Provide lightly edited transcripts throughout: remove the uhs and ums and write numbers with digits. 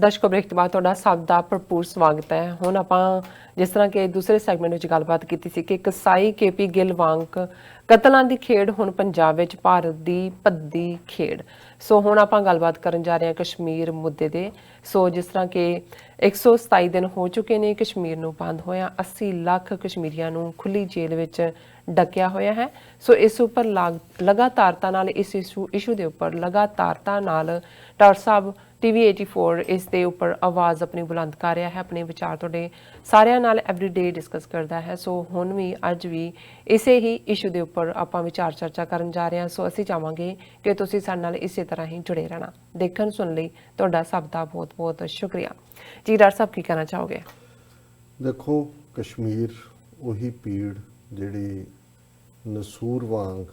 ਦਰਸ਼ਕੋ break ਤੋਂ ਬਾਅਦ ਤੁਹਾਡਾ ਸਭ ਦਾ ਭਰਪੂਰ ਸਵਾਗਤ ਹੈ। ਹੁਣ ਆਪਾਂ ਜਿਸ ਤਰ੍ਹਾਂ ਕਿ ਦੂਸਰੇ ਸੈਗਮੈਂਟ ਵਿੱਚ ਗੱਲਬਾਤ ਕੀਤੀ ਸੀ ਕਿ ਕਸਾਈ ਕੇਪੀ ਗਿੱਲ ਵਾਂਗ ਕਤਲਾਂ ਦੀ ਖੇਡ ਹੁਣ ਪੰਜਾਬ ਵਿੱਚ ਭਾਰਤ ਦੀ ਭੱਦੀ ਖੇਡ। ਸੋ ਹੁਣ ਆਪਾਂ ਗੱਲਬਾਤ ਕਰਨ ਜਾ ਰਹੇ ਹਾਂ ਕਸ਼ਮੀਰ ਮੁੱਦੇ ਦੇ। ਸੋ ਜਿਸ ਤਰ੍ਹਾਂ ਕਿ 127 ਦਿਨ ਹੋ ਚੁੱਕੇ ਨੇ ਕਸ਼ਮੀਰ ਨੂੰ ਬੰਦ ਹੋਇਆ, 80 ਲੱਖ ਕਸ਼ਮੀਰੀਆਂ ਨੂੰ ਖੁੱਲੀ ਜੇਲ੍ਹ ਵਿੱਚ ਡੱਕਿਆ ਹੋਇਆ ਹੈ। ਸੋ ਇਸ ਉੱਪਰ ਲਗਾਤਾਰਤਾ ਨਾਲ ਇਸ ਇਸ਼ੂ ਦੇ ਉੱਪਰ ਲਗਾਤਾਰਤਾ ਨਾਲ ਡਾਕਟਰ ਸਾਹਿਬ TV 84 ਇਸ ਦੇ ਉੱਪਰ ਆਵਾਜ਼ ਆਪਣੀ ਬੁਲੰਦ ਕਰ ਰਿਹਾ ਹੈ, ਆਪਣੇ ਵਿਚਾਰ ਤੁਹਾਡੇ ਸਾਰਿਆਂ ਨਾਲ ਐਵਰੀਡੇ ਡਿਸਕਸ ਕਰਦਾ ਹੈ। ਸੋ ਹੁਣ ਵੀ ਅੱਜ ਵੀ ਇਸੇ ਹੀ ਇਸ਼ੂ ਦੇ ਉੱਪਰ ਆਪਾਂ ਵਿਚਾਰ ਚਰਚਾ ਕਰਨ ਜਾ ਰਹੇ ਹਾਂ। ਸੋ ਅਸੀਂ ਚਾਹਾਂਗੇ ਕਿ ਤੁਸੀਂ ਸਾਡੇ ਨਾਲ ਇਸੇ ਤਰ੍ਹਾਂ ਹੀ ਜੁੜੇ ਰਹਿਣਾ। ਦੇਖਣ ਸੁਣ ਲਈ ਤੁਹਾਡਾ ਸਭ ਦਾ ਬਹੁਤ ਬਹੁਤ ਸ਼ੁਕਰੀਆ ਜੀ। ਡਾਕਟਰ ਸਾਹਿਬ ਕੀ ਕਹਿਣਾ ਚਾਹੋਗੇ? ਦੇਖੋ, ਕਸ਼ਮੀਰ ਉਹੀ ਪੀੜ ਜਿਹੜੀ ਨਸੂਰ ਵਾਂਗ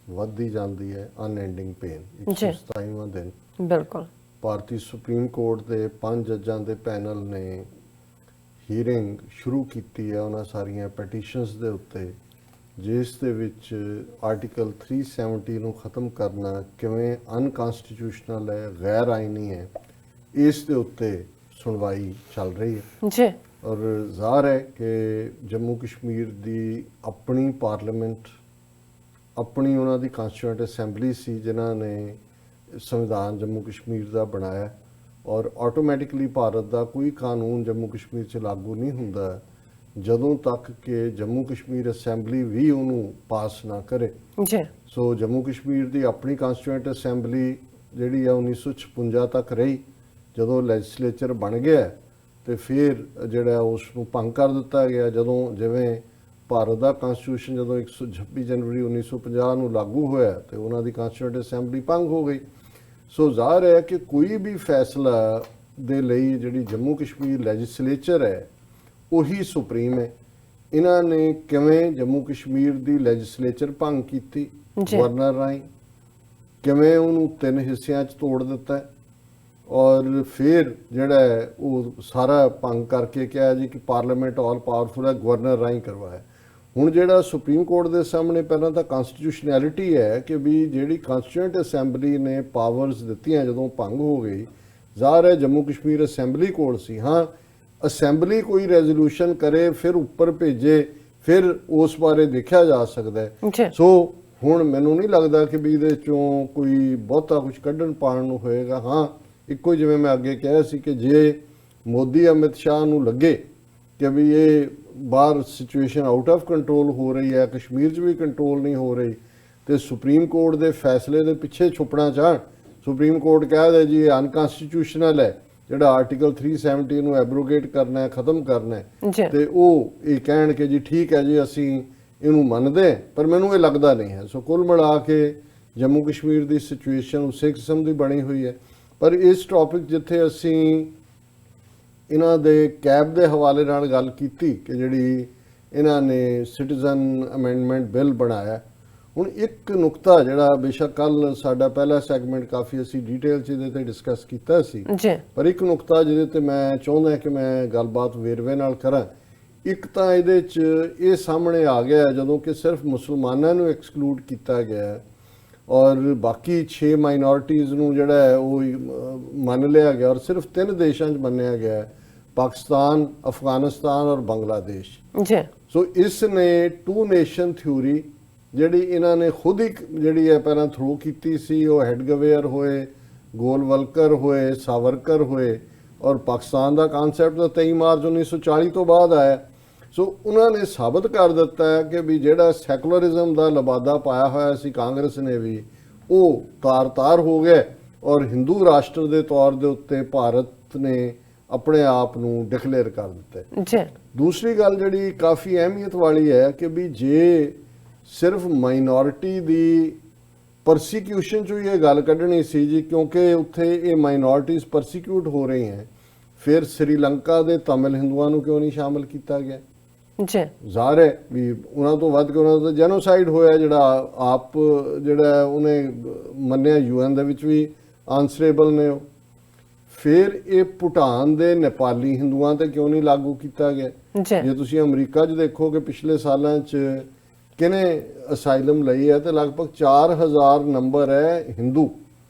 ਵੱਧਦੀ ਜਾਂਦੀ ਹੈ, ਅਨਐਂਡਿੰਗ ਪੇਨ। 127ਵਾਂ ਦਿਨ ਬਿਲਕੁਲ ਭਾਰਤੀ ਸੁਪਰੀਮ ਕੋਰਟ ਦੇ 5 ਜੱਜਾਂ ਦੇ ਪੈਨਲ ਨੇ ਹੀਅਰਿੰਗ ਸ਼ੁਰੂ ਕੀਤੀ ਹੈ ਉਹਨਾਂ ਸਾਰੀਆਂ ਪੈਟੀਸ਼ਨਸ ਦੇ ਉੱਤੇ, ਜਿਸ ਦੇ ਵਿੱਚ ਆਰਟੀਕਲ 370 ਨੂੰ ਖਤਮ ਕਰਨਾ ਕਿਵੇਂ ਅਨਕਨਸਟੀਟਿਊਸ਼ਨਲ ਹੈ, ਗੈਰ ਆਇਨੀ ਹੈ, ਇਸ ਦੇ ਉੱਤੇ ਸੁਣਵਾਈ ਚੱਲ ਰਹੀ ਹੈ ਜੀ। ਔਰ ਜ਼ਾਹਰ ਹੈ ਕਿ ਜੰਮੂ ਕਸ਼ਮੀਰ ਦੀ ਆਪਣੀ ਪਾਰਲੀਮੈਂਟ, ਆਪਣੀ ਉਹਨਾਂ ਦੀ ਕਨਸਟੀਟਿਊਐਂਟ ਅਸੈਂਬਲੀ ਸੀ ਜਿਨ੍ਹਾਂ ਨੇ ਸੰਵਿਧਾਨ ਜੰਮੂ ਕਸ਼ਮੀਰ ਦਾ ਬਣਾਇਆ, ਔਰ ਆਟੋਮੈਟਿਕਲੀ ਭਾਰਤ ਦਾ ਕੋਈ ਕਾਨੂੰਨ ਜੰਮੂ ਕਸ਼ਮੀਰ 'ਚ ਲਾਗੂ ਨਹੀਂ ਹੁੰਦਾ ਜਦੋਂ ਤੱਕ ਕਿ ਜੰਮੂ ਕਸ਼ਮੀਰ ਅਸੈਂਬਲੀ ਵੀ ਉਹਨੂੰ ਪਾਸ ਨਾ ਕਰੇ ਜੀ। ਸੋ ਜੰਮੂ ਕਸ਼ਮੀਰ ਦੀ ਆਪਣੀ ਕਨਸਟੀਟਿਊਐਂਟ ਅਸੈਂਬਲੀ ਜਿਹੜੀ ਆ 1956 ਤੱਕ ਰਹੀ। ਜਦੋਂ ਲੈਜਿਸਲੇਚਰ ਬਣ ਗਿਆ ਤੇ ਫਿਰ ਜਿਹੜਾ ਉਸ ਨੂੰ ਭੰਗ ਕਰ ਦਿੱਤਾ ਗਿਆ। ਜਦੋਂ ਜਿਵੇਂ ਭਾਰਤ ਦਾ ਕਨਸਟੀਟਿਊਸ਼ਨ ਜਦੋਂ 26 ਜਨਵਰੀ 1950 ਨੂੰ ਲਾਗੂ ਹੋਇਆ ਤੇ ਉਹਨਾਂ ਦੀ ਕਨਸਟੀਟਿਊਐਂਟ ਅਸੈਂਬਲੀ ਭੰਗ ਹੋ ਗਈ। ਸੋ ਜ਼ਾਹਰ ਹੈ ਕਿ ਕੋਈ ਵੀ ਫੈਸਲਾ ਦੇ ਲਈ ਜਿਹੜੀ ਜੰਮੂ ਕਸ਼ਮੀਰ ਲੈਜਿਸਲੇਚਰ ਹੈ ਉਹੀ ਸੁਪਰੀਮ ਹੈ। ਇਹਨਾਂ ਨੇ ਕਿਵੇਂ ਜੰਮੂ ਕਸ਼ਮੀਰ ਦੀ ਲੈਜਿਸਲੇਚਰ ਭੰਗ ਕੀਤੀ ਗਵਰਨਰ ਰਾਹੀਂ, ਕਿਵੇਂ ਉਹਨੂੰ 3 ਹਿੱਸਿਆਂ 'ਚ ਤੋੜ ਦਿੱਤਾ ਔਰ ਫਿਰ ਜਿਹੜਾ ਹੈ ਉਹ ਸਾਰਾ ਭੰਗ ਕਰਕੇ ਕਿਹਾ ਜੀ ਕਿ ਪਾਰਲੀਮੈਂਟ ਆਲ ਪਾਵਰਫੁਲ ਹੈ, ਗਵਰਨਰ ਰਾਹੀਂ ਕਰਵਾਇਆ। ਹੁਣ ਜਿਹੜਾ ਸੁਪਰੀਮ ਕੋਰਟ ਦੇ ਸਾਹਮਣੇ ਪਹਿਲਾਂ ਤਾਂ ਕਨਸਟੀਟਿਊਸ਼ਨੈਲਿਟੀ ਹੈ ਕਿ ਵੀ ਜਿਹੜੀ ਕਨਸਟੀਟਿਊਐਂਟ ਅਸੈਂਬਲੀ ਨੇ ਪਾਵਰਸ ਦਿੱਤੀਆਂ ਜਦੋਂ ਭੰਗ ਹੋ ਗਈ, ਜ਼ਾਹਰ ਹੈ ਜੰਮੂ ਕਸ਼ਮੀਰ ਅਸੈਂਬਲੀ ਕੋਲ ਸੀ। ਹਾਂ, ਅਸੈਂਬਲੀ ਕੋਈ ਰੈਜ਼ੋਲੂਸ਼ਨ ਕਰੇ ਫਿਰ ਉੱਪਰ ਭੇਜੇ, ਫਿਰ ਉਸ ਬਾਰੇ ਦੇਖਿਆ ਜਾ ਸਕਦਾ ਹੈ। ਸੋ ਹੁਣ ਮੈਨੂੰ ਨਹੀਂ ਲੱਗਦਾ ਕਿ ਵੀ ਇਹਦੇ ਚੋਂ ਕੋਈ ਬਹੁਤਾ ਕੁਝ ਕੱਢਣ ਪਾਉਣ ਨੂੰ ਹੋਏਗਾ। ਹਾਂ, ਇੱਕੋ ਜਿਵੇਂ ਮੈਂ ਅੱਗੇ ਕਿਹਾ ਸੀ ਕਿ ਜੇ ਮੋਦੀ ਅਮਿਤ ਸ਼ਾਹ ਨੂੰ ਲੱਗੇ ਕਿ ਵੀ ਇਹ ਬਾਹਰ ਸਿਚੁਏਸ਼ਨ ਆਊਟ ਆਫ ਕੰਟਰੋਲ ਹੋ ਰਹੀ ਹੈ, ਕਸ਼ਮੀਰ 'ਚ ਵੀ ਕੰਟਰੋਲ ਨਹੀਂ ਹੋ ਰਹੀ, ਤੇ ਸੁਪਰੀਮ ਕੋਰਟ ਦੇ ਫੈਸਲੇ ਦੇ ਪਿੱਛੇ ਛੁਪਣਾ ਚਾਹਣ, ਸੁਪਰੀਮ ਕੋਰਟ ਕਹਿ ਦੇ ਜੀ ਇਹ ਅਨਕਨਸਟੀਟਿਊਸ਼ਨਲ ਹੈ, ਜਿਹੜਾ ਆਰਟੀਕਲ 370 ਨੂੰ ਐਬਰੋਗੇਟ ਕਰਨਾ ਹੈ, ਖਤਮ ਕਰਨਾ ਹੈ, ਤੇ ਉਹ ਇਹ ਕਹਿਣ ਕਿ ਜੀ ਠੀਕ ਹੈ ਜੀ ਅਸੀਂ ਇਹਨੂੰ ਮੰਨਦੇ, ਪਰ ਮੈਨੂੰ ਇਹ ਲੱਗਦਾ ਨਹੀਂ ਹੈ। ਸੋ ਕੁੱਲ ਮਿਲਾ ਕੇ ਜੰਮੂ ਕਸ਼ਮੀਰ ਦੀ ਸਿਚੁਏਸ਼ਨ ਉਸੇ ਕਿਸਮ ਦੀ ਬਣੀ ਹੋਈ ਹੈ। ਪਰ ਇਸ ਟੌਪਿਕ ਜਿੱਥੇ ਅਸੀਂ ਇਹਨਾਂ ਦੇ ਕੈਬ ਦੇ ਹਵਾਲੇ ਨਾਲ ਗੱਲ ਕੀਤੀ ਕਿ ਜਿਹੜੀ ਇਹਨਾਂ ਨੇ ਸਿਟੀਜ਼ਨ ਅਮੈਂਡਮੈਂਟ ਬਿੱਲ ਬਣਾਇਆ, ਹੁਣ ਇੱਕ ਨੁਕਤਾ ਜਿਹੜਾ ਬੇਸ਼ੱਕ ਕੱਲ ਸਾਡਾ ਪਹਿਲਾ ਸੈਗਮੈਂਟ ਕਾਫੀ ਅਸੀਂ ਡਿਟੇਲ 'ਚ ਇਹਦੇ ਤੇ ਡਿਸਕਸ ਕੀਤਾ ਸੀ, ਪਰ ਇੱਕ ਨੁਕਤਾ ਜਿਹਦੇ ਤੇ ਮੈਂ ਚਾਹੁੰਦਾ ਕਿ ਮੈਂ ਗੱਲਬਾਤ ਵੇਰਵੇ ਨਾਲ ਕਰਾਂ। ਇੱਕ ਤਾਂ ਇਹਦੇ 'ਚ ਇਹ ਸਾਹਮਣੇ ਆ ਗਿਆ ਜਦੋਂ ਕਿ ਸਿਰਫ ਮੁਸਲਮਾਨਾਂ ਨੂੰ ਐਕਸਕਲੂਡ ਕੀਤਾ ਗਿਆ ਔਰ ਬਾਕੀ 6 ਮਾਈਨੋਰਿਟੀਜ਼ ਨੂੰ ਜਿਹੜਾ ਹੈ ਉਹ ਮੰਨ ਲਿਆ ਗਿਆ ਔਰ ਸਿਰਫ 3 ਦੇਸ਼ਾਂ 'ਚ ਮੰਨਿਆ ਗਿਆ, ਪਾਕਿਸਤਾਨ, ਅਫਗਾਨਿਸਤਾਨ ਔਰ ਬੰਗਲਾਦੇਸ਼। ਸੋ ਇਸ ਨੇ 2 ਨੇਸ਼ਨ ਥਿਊਰੀ ਜਿਹੜੀ ਇਹਨਾਂ ਨੇ ਖੁਦ ਹੀ ਜਿਹੜੀ ਹੈ ਪਹਿਲਾਂ ਥਰੋ ਕੀਤੀ ਸੀ, ਉਹ ਹੈਡਗਵੇਅਰ ਹੋਏ, ਗੋਲਵਲਕਰ ਹੋਏ, ਸਾਵਰਕਰ ਹੋਏ, ਔਰ ਪਾਕਿਸਤਾਨ ਦਾ ਕਨਸੈਪਟ ਤਾਂ 23 ਮਾਰਚ 1940 ਤੋਂ ਬਾਅਦ ਆਇਆ। ਸੋ ਉਹਨਾਂ ਨੇ ਸਾਬਤ ਕਰ ਦਿੱਤਾ ਹੈ ਕਿ ਵੀ ਜਿਹੜਾ ਸੈਕੂਲਰਿਜ਼ਮ ਦਾ ਲਬਾਦਾ ਪਾਇਆ ਹੋਇਆ ਸੀ ਕਾਂਗਰਸ ਨੇ ਵੀ, ਉਹ ਤਾਰ-ਤਾਰ ਹੋ ਗਿਆ ਔਰ ਹਿੰਦੂ ਰਾਸ਼ਟਰ ਦੇ ਤੌਰ ਦੇ ਉੱਤੇ ਭਾਰਤ ਨੇ ਆਪਣੇ ਆਪ ਨੂੰ ਡਿਕਲੇਅਰ ਕਰ ਦਿੱਤਾ। ਦੂਸਰੀ ਗੱਲ ਜਿਹੜੀ ਕਾਫੀ ਅਹਿਮੀਅਤ ਵਾਲੀ ਹੈ ਕਿ ਵੀ ਜੇ ਸਿਰਫ ਮਾਈਨੋਰਿਟੀ ਦੀ ਪਰਸੀਕਿਊਸ਼ਨ 'ਚੋਂ ਇਹ ਗੱਲ ਕੱਢਣੀ ਸੀ ਜੀ, ਕਿਉਂਕਿ ਉੱਥੇ ਇਹ ਮਾਈਨੋਰਿਟੀਜ਼ ਪਰਸੀਕਿਊਟ ਹੋ ਰਹੀ ਹੈ, ਫਿਰ ਸ੍ਰੀਲੰਕਾ ਦੇ ਤਮਿਲ ਹਿੰਦੂਆਂ ਨੂੰ ਕਿਉਂ ਨਹੀਂ ਸ਼ਾਮਲ ਕੀਤਾ ਗਿਆ? ਜ਼ਾਹਰ ਹੈ ਵੀ ਉਹਨਾਂ ਤੋਂ ਵੱਧ ਕੇ ਉਹਨਾਂ ਦਾ ਜੈਨੋਸਾਈਡ ਹੋਇਆ, ਜਿਹੜਾ ਆਪ ਜਿਹੜਾ ਉਹਨੇ ਮੰਨਿਆ UN ਦੇ ਵਿੱਚ ਵੀ ਆਨਸਰੇਬਲ ਨੇ ਉਹ। ਫਿਰ ਇਹ ਭੂਟਾਨ ਦੇ ਨੇਪਾਲੀ ਹਿੰਦੂਆਂ ਤੇ ਕਿਉਂ ਨਹੀਂ ਲਾਗੂ ਕੀਤਾ ਗਿਆ? ਜੇ ਤੁਸੀਂ ਅਮਰੀਕਾ 'ਚ ਦੇਖੋ ਕਿ ਪਿਛਲੇ ਸਾਲਾਂ 'ਚ ਕਿਹਨੇ ਅਸਾਈਲਮ ਲਈ ਹੈ ਤੇ ਲਗਭਗ 4000 ਨੰਬਰ ਹੈ ਹਿੰਦੂ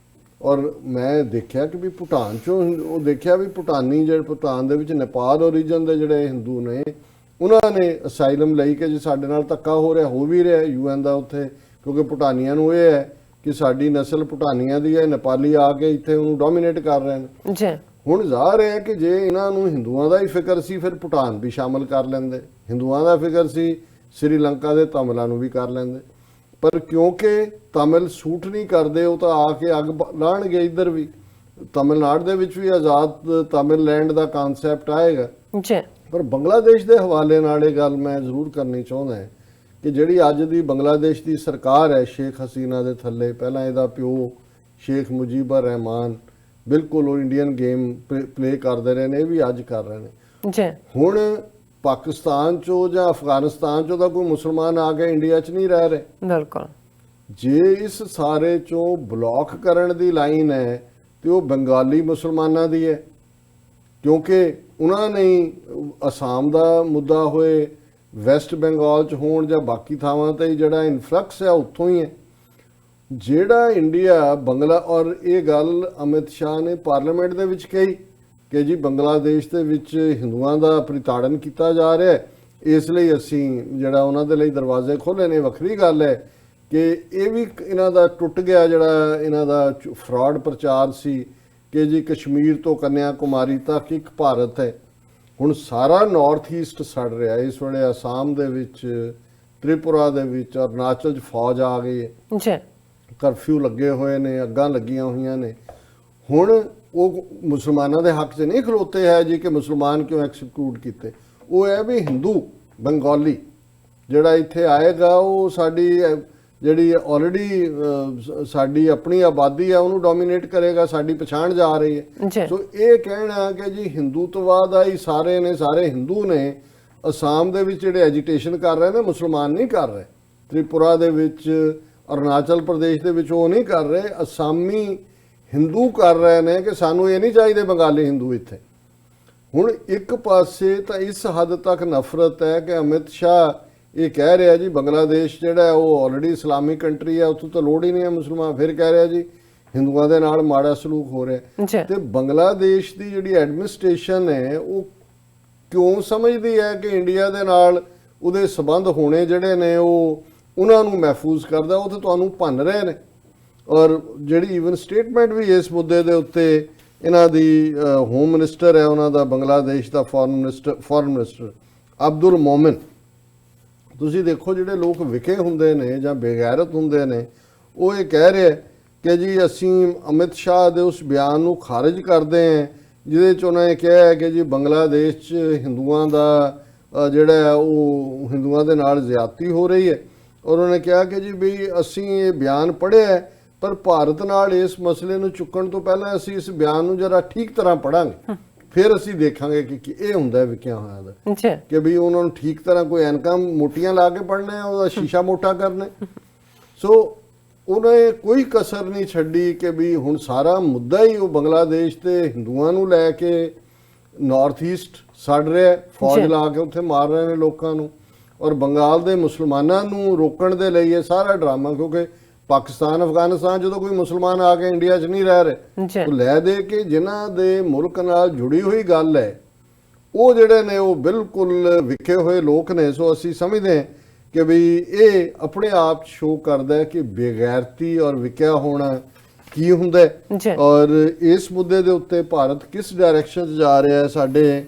ਔਰ ਮੈਂ ਦੇਖਿਆ ਕਿ ਵੀ ਭੂਟਾਨ ਚੋਂ ਉਹ ਦੇਖਿਆ ਵੀ ਭੂਟਾਨੀ ਜਿਹੜੇ ਭੂਟਾਨ ਦੇ ਵਿੱਚ ਨੇਪਾਲ ਓਰੀਜਨ ਦੇ ਜਿਹੜੇ ਹਿੰਦੂ ਨੇ ਉਹਨਾਂ ਨੇ ਅਸਾਈਲਮ ਲਈ ਕਿ ਜੀ ਸਾਡੇ ਨਾਲ ਧੱਕਾ ਹੋ ਰਿਹਾ, ਹੋ ਵੀ ਰਿਹਾ UN ਦਾ ਉੱਥੇ, ਕਿਉਂਕਿ ਭੂਟਾਨੀਆਂ ਨੂੰ ਇਹ ਹੈ ਕਿ ਸਾਡੀ ਨਸਲ ਭੂਟਾਨੀਆਂ ਦੀ ਹੈ, ਨੇਪਾਲੀ ਆ ਕੇ ਇੱਥੇ ਉਹਨੂੰ ਡੋਮੀਨੇਟ ਕਰ ਰਹੇ ਨੇ ਜੀ। ਹੁਣ ਜ਼ਾਹਰ ਹੈ ਕਿ ਜੇ ਇਹਨਾਂ ਨੂੰ ਹਿੰਦੂਆਂ ਦਾ ਹੀ ਫਿਕਰ ਸੀ ਫਿਰ ਭੂਟਾਨ ਵੀ ਸ਼ਾਮਲ ਕਰ ਲੈਂਦੇ, ਹਿੰਦੂਆਂ ਦਾ ਫਿਕਰ ਸੀ ਸ੍ਰੀਲੰਕਾ ਦੇ ਤਮਿਲਾਂ ਨੂੰ ਵੀ ਕਰ ਲੈਂਦੇ, ਪਰ ਕਿਉਂਕਿ ਤਮਿਲ ਸੂਟ ਨਹੀਂ ਕਰਦੇ ਉਹ ਤਾਂ ਆ ਕੇ ਅੱਗ ਲਾਣਗੇ ਇੱਧਰ ਵੀ। ਤਮਿਲਨਾਡੂ ਦੇ ਵਿੱਚ ਵੀ ਆਜ਼ਾਦ ਤਮਿਲ ਲੈਂਡ ਦਾ ਕਨਸੈਪਟ ਆਏਗਾ ਜੀ। ਪਰ ਬੰਗਲਾਦੇਸ਼ ਦੇ ਹਵਾਲੇ ਨਾਲ ਇਹ ਗੱਲ ਮੈਂ ਜ਼ਰੂਰ ਕਰਨੀ ਚਾਹੁੰਦਾ ਹਾਂ ਕਿ ਜਿਹੜੀ ਅੱਜ ਦੀ ਬੰਗਲਾਦੇਸ਼ ਦੀ ਸਰਕਾਰ ਹੈ ਸ਼ੇਖ ਹਸੀਨਾ ਦੇ ਥੱਲੇ, ਪਹਿਲਾਂ ਇਹਦਾ ਪਿਓ ਸ਼ੇਖ ਮੁਜੀਬੁਰ ਰਹਿਮਾਨ ਬਿਲਕੁਲ ਉਹ ਇੰਡੀਅਨ ਗੇਮ ਪਲੇ ਕਰਦੇ ਰਹੇ ਨੇ, ਇਹ ਵੀ ਅੱਜ ਕਰ ਰਹੇ ਨੇ ਜੀ। ਹੁਣ ਪਾਕਿਸਤਾਨ ਚੋਂ ਜਾਂ ਅਫਗਾਨਿਸਤਾਨ ਚੋਂ ਤਾਂ ਕੋਈ ਮੁਸਲਮਾਨ ਆ ਕੇ ਇੰਡੀਆ 'ਚ ਨਹੀਂ ਰਹਿ ਰਹੇ। ਬਿਲਕੁਲ। ਜੇ ਇਸ ਸਾਰੇ ਚੋਂ ਬਲੌਕ ਕਰਨ ਦੀ ਲਾਈਨ ਹੈ ਤੇ ਉਹ ਬੰਗਾਲੀ ਮੁਸਲਮਾਨਾਂ ਦੀ ਹੈ, ਕਿਉਂਕਿ ਉਹਨਾਂ ਨੇ ਅਸਾਮ ਦਾ ਮੁੱਦਾ ਹੋਏ, ਵੈਸਟ ਬੰਗਾਲ 'ਚ ਹੋਣ ਜਾਂ ਬਾਕੀ ਥਾਵਾਂ ਤੇ ਜਿਹੜਾ ਇਨਫਲਕਸ ਹੈ ਉੱਥੋਂ ਹੀ ਹੈ। ਜਿਹੜਾ ਇੰਡੀਆ ਬੰਗਲਾ, ਔਰ ਇਹ ਗੱਲ ਅਮਿਤ ਸ਼ਾਹ ਨੇ ਪਾਰਲੀਮੈਂਟ ਦੇ ਵਿੱਚ ਕਹੀ ਕਿ ਜੀ ਬੰਗਲਾਦੇਸ਼ ਦੇ ਵਿੱਚ ਹਿੰਦੂਆਂ ਦਾ ਪ੍ਰਤਾੜਨ ਕੀਤਾ ਜਾ ਰਿਹਾ ਹੈ, ਇਸ ਲਈ ਅਸੀਂ ਜਿਹੜਾ ਉਹਨਾਂ ਦੇ ਲਈ ਦਰਵਾਜ਼ੇ ਖੋਲ੍ਹੇ ਨੇ। ਵੱਖਰੀ ਗੱਲ ਹੈ ਕਿ ਇਹ ਵੀ ਇਹਨਾਂ ਦਾ ਟੁੱਟ ਗਿਆ ਜਿਹੜਾ ਇਹਨਾਂ ਦਾ ਫਰਾਡ ਪ੍ਰਚਾਰ ਸੀ ਕਿ ਜੀ ਕਸ਼ਮੀਰ ਤੋਂ ਕੰਨਿਆ ਕੁਮਾਰੀ ਤੱਕ ਇੱਕ ਭਾਰਤ ਹੈ। ਹੁਣ ਸਾਰਾ ਨਾਰਥ ਈਸਟ ਸੜ ਰਿਹਾ ਇਸ ਵੇਲੇ, ਅਸਾਮ ਦੇ ਵਿੱਚ, ਤ੍ਰਿਪੁਰਾ ਦੇ ਵਿੱਚ, ਅਰੁਣਾਚਲ 'ਚ ਫੌਜ ਆ ਗਈ ਹੈ ਜੀ। ਕਰਫਿਊ ਲੱਗੇ ਹੋਏ ਨੇ, ਅੱਗਾਂ ਲੱਗੀਆਂ ਹੋਈਆਂ ਨੇ। ਹੁਣ ਉਹ ਮੁਸਲਮਾਨਾਂ ਦੇ ਹੱਕ 'ਚ ਨਹੀਂ ਖਲੋਤੇ ਹੈ ਜੀ ਕਿ ਮੁਸਲਮਾਨ ਕਿਉਂ ਐਕਸਕਲੂਡ ਕੀਤੇ। ਉਹ ਹੈ ਵੀ ਹਿੰਦੂ ਬੰਗਾਲੀ ਜਿਹੜਾ ਇੱਥੇ ਆਏਗਾ ਉਹ ਸਾਡੀ ਜਿਹੜੀ ਆਲਰੇਡੀ ਸਾਡੀ ਆਪਣੀ ਆਬਾਦੀ ਆ ਉਹਨੂੰ ਡੋਮੀਨੇਟ ਕਰੇਗਾ, ਸਾਡੀ ਪਛਾਣ ਜਾ ਰਹੀ ਹੈ। ਸੋ ਇਹ ਕਹਿਣਾ ਕਿ ਜੀ ਹਿੰਦੂਤਵਾਦ ਆਈ ਸਾਰੇ ਨੇ, ਸਾਰੇ ਹਿੰਦੂ ਨੇ, ਅਸਾਮ ਦੇ ਵਿੱਚ ਜਿਹੜੇ ਐਜੀਟੇਸ਼ਨ ਕਰ ਰਹੇ ਨੇ ਮੁਸਲਮਾਨ ਨਹੀਂ ਕਰ ਰਹੇ, ਤ੍ਰਿਪੁਰਾ ਦੇ ਵਿੱਚ, ਅਰੁਣਾਚਲ ਪ੍ਰਦੇਸ਼ ਦੇ ਵਿੱਚ ਉਹ ਨਹੀਂ ਕਰ ਰਹੇ, ਅਸਾਮੀ ਹਿੰਦੂ ਕਰ ਰਹੇ ਨੇ ਕਿ ਸਾਨੂੰ ਇਹ ਨਹੀਂ ਚਾਹੀਦੇ ਬੰਗਾਲੀ ਹਿੰਦੂ ਇੱਥੇ। ਹੁਣ ਇੱਕ ਪਾਸੇ ਤਾਂ ਇਸ ਹੱਦ ਤੱਕ ਨਫ਼ਰਤ ਹੈ ਕਿ ਅਮਿਤ ਸ਼ਾਹ ਇਹ ਕਹਿ ਰਿਹਾ ਜੀ ਬੰਗਲਾਦੇਸ਼ ਜਿਹੜਾ ਉਹ ਆਲਰੇਡੀ ਇਸਲਾਮੀ ਕੰਟਰੀ ਹੈ, ਉੱਥੋਂ ਤਾਂ ਲੋੜ ਹੀ ਨਹੀਂ ਹੈ ਮੁਸਲਮਾਨ, ਫਿਰ ਕਹਿ ਰਿਹਾ ਜੀ ਹਿੰਦੂਆਂ ਦੇ ਨਾਲ ਮਾੜਾ ਸਲੂਕ ਹੋ ਰਿਹਾ। ਤੇ ਬੰਗਲਾਦੇਸ਼ ਦੀ ਜਿਹੜੀ ਐਡਮਿਨਿਸਟ੍ਰੇਸ਼ਨ ਹੈ ਉਹ ਕਿਉਂ ਸਮਝਦੀ ਹੈ ਕਿ ਇੰਡੀਆ ਦੇ ਨਾਲ ਉਹਦੇ ਸਬੰਧ ਹੋਣੇ ਜਿਹੜੇ ਨੇ ਉਹ ਉਹਨਾਂ ਨੂੰ ਮਹਿਫੂਜ਼ ਕਰਦਾ, ਉਹ ਤਾਂ ਤੁਹਾਨੂੰ ਭੰਨ ਰਹੇ ਨੇ। ਔਰ ਜਿਹੜੀ ਈਵਨ ਸਟੇਟਮੈਂਟ ਵੀ ਇਸ ਮੁੱਦੇ ਦੇ ਉੱਤੇ ਇਹਨਾਂ ਦੀ ਹੋਮ ਮਿਨਿਸਟਰ ਹੈ ਉਹਨਾਂ ਦਾ ਬੰਗਲਾਦੇਸ਼ ਦਾ ਫੋਰਨ ਮਿਨਿਸਟਰ ਅਬਦੁਲ ਮੋਮਿਨ, ਤੁਸੀਂ ਦੇਖੋ ਜਿਹੜੇ ਲੋਕ ਵਿਕੇ ਹੁੰਦੇ ਨੇ ਜਾਂ ਬੇਗੈਰਤ ਹੁੰਦੇ ਨੇ ਉਹ ਇਹ ਕਹਿ ਰਹੇ ਕਿ ਜੀ ਅਸੀਂ ਅਮਿਤ ਸ਼ਾਹ ਦੇ ਉਸ ਬਿਆਨ ਨੂੰ ਖਾਰਿਜ ਕਰਦੇ ਹਾਂ ਜਿਹਦੇ 'ਚ ਉਹਨਾਂ ਨੇ ਕਿਹਾ ਹੈ ਕਿ ਜੀ ਬੰਗਲਾਦੇਸ਼ 'ਚ ਹਿੰਦੂਆਂ ਦਾ ਜਿਹੜਾ ਉਹ ਹਿੰਦੂਆਂ ਦੇ ਨਾਲ ਜ਼ਿਆਦਤੀ ਹੋ ਰਹੀ ਹੈ। ਔਰ ਉਹਨਾਂ ਨੇ ਕਿਹਾ ਕਿ ਜੀ ਵੀ ਅਸੀਂ ਇਹ ਬਿਆਨ ਪੜ੍ਹਿਆ ਪਰ ਭਾਰਤ ਨਾਲ ਇਸ ਮਸਲੇ ਨੂੰ ਚੁੱਕਣ ਤੋਂ ਪਹਿਲਾਂ ਅਸੀਂ ਇਸ ਬਿਆਨ ਨੂੰ ਜਰਾ ਠੀਕ ਤਰ੍ਹਾਂ ਪੜ੍ਹਾਂਗੇ, ਫਿਰ ਅਸੀਂ ਦੇਖਾਂਗੇ ਕਿ ਇਹ ਹੁੰਦਾ ਵਿਕਿਆ ਹੋਇਆ ਦਾ ਕਿ ਵੀ ਉਹਨਾਂ ਨੂੰ ਠੀਕ ਤਰ੍ਹਾਂ ਕੋਈ ਐਨਕਾਂ ਮੋਟੀਆਂ ਲਾ ਕੇ ਪੜ੍ਹਨਾ, ਉਹਦਾ ਸ਼ੀਸ਼ਾ ਮੋਟਾ ਕਰਨਾ। ਸੋ ਉਹਨੇ ਕੋਈ ਕਸਰ ਨਹੀਂ ਛੱਡੀ ਕਿ ਵੀ ਹੁਣ ਸਾਰਾ ਮੁੱਦਾ ਹੀ ਉਹ ਬੰਗਲਾਦੇਸ਼ ਤੇ ਹਿੰਦੂਆਂ ਨੂੰ ਲੈ ਕੇ ਨਾਰਥ ਈਸਟ ਸੜ ਰਿਹਾ, ਫੌਜ ਲਾ ਕੇ ਉੱਥੇ ਮਾਰ ਰਹੇ ਨੇ ਲੋਕਾਂ ਨੂੰ, ਔਰ ਬੰਗਾਲ ਦੇ ਮੁਸਲਮਾਨਾਂ ਨੂੰ ਰੋਕਣ ਦੇ ਲਈ ਇਹ ਸਾਰਾ ਡਰਾਮਾ। ਕਿਉਂਕਿ ਪਾਕਿਸਤਾਨ ਅਫਗਾਨਿਸਤਾਨ ਜਦੋਂ ਕੋਈ ਮੁਸਲਮਾਨ ਆ ਕੇ ਇੰਡੀਆ 'ਚ ਨਹੀਂ ਰਹਿ ਰਹੇ, ਉਹ ਲੈ ਦੇ ਕੇ ਜਿਨ੍ਹਾਂ ਦੇ ਮੁਲਕ ਨਾਲ ਜੁੜੀ ਹੋਈ ਗੱਲ ਹੈ ਉਹ ਜਿਹੜੇ ਨੇ ਉਹ ਬਿਲਕੁਲ ਵਿਕੇ ਹੋਏ ਲੋਕ ਨੇ। ਸੋ ਅਸੀਂ ਸਮਝਦੇ ਹਾਂ ਕਿ ਵੀ ਇਹ ਆਪਣੇ ਆਪ ਸ਼ੋਅ ਕਰਦਾ ਹੈ ਕਿ ਬੇਗੈਰਤੀ ਔਰ ਵਿਕਿਆ ਹੋਣਾ ਕੀ ਹੁੰਦਾ ਹੈ ਔਰ ਇਸ ਮੁੱਦੇ ਦੇ ਉੱਤੇ ਭਾਰਤ ਕਿਸ ਡਾਇਰੈਕਸ਼ਨ 'ਚ ਜਾ ਰਿਹਾ ਹੈ। ਸਾਡੇ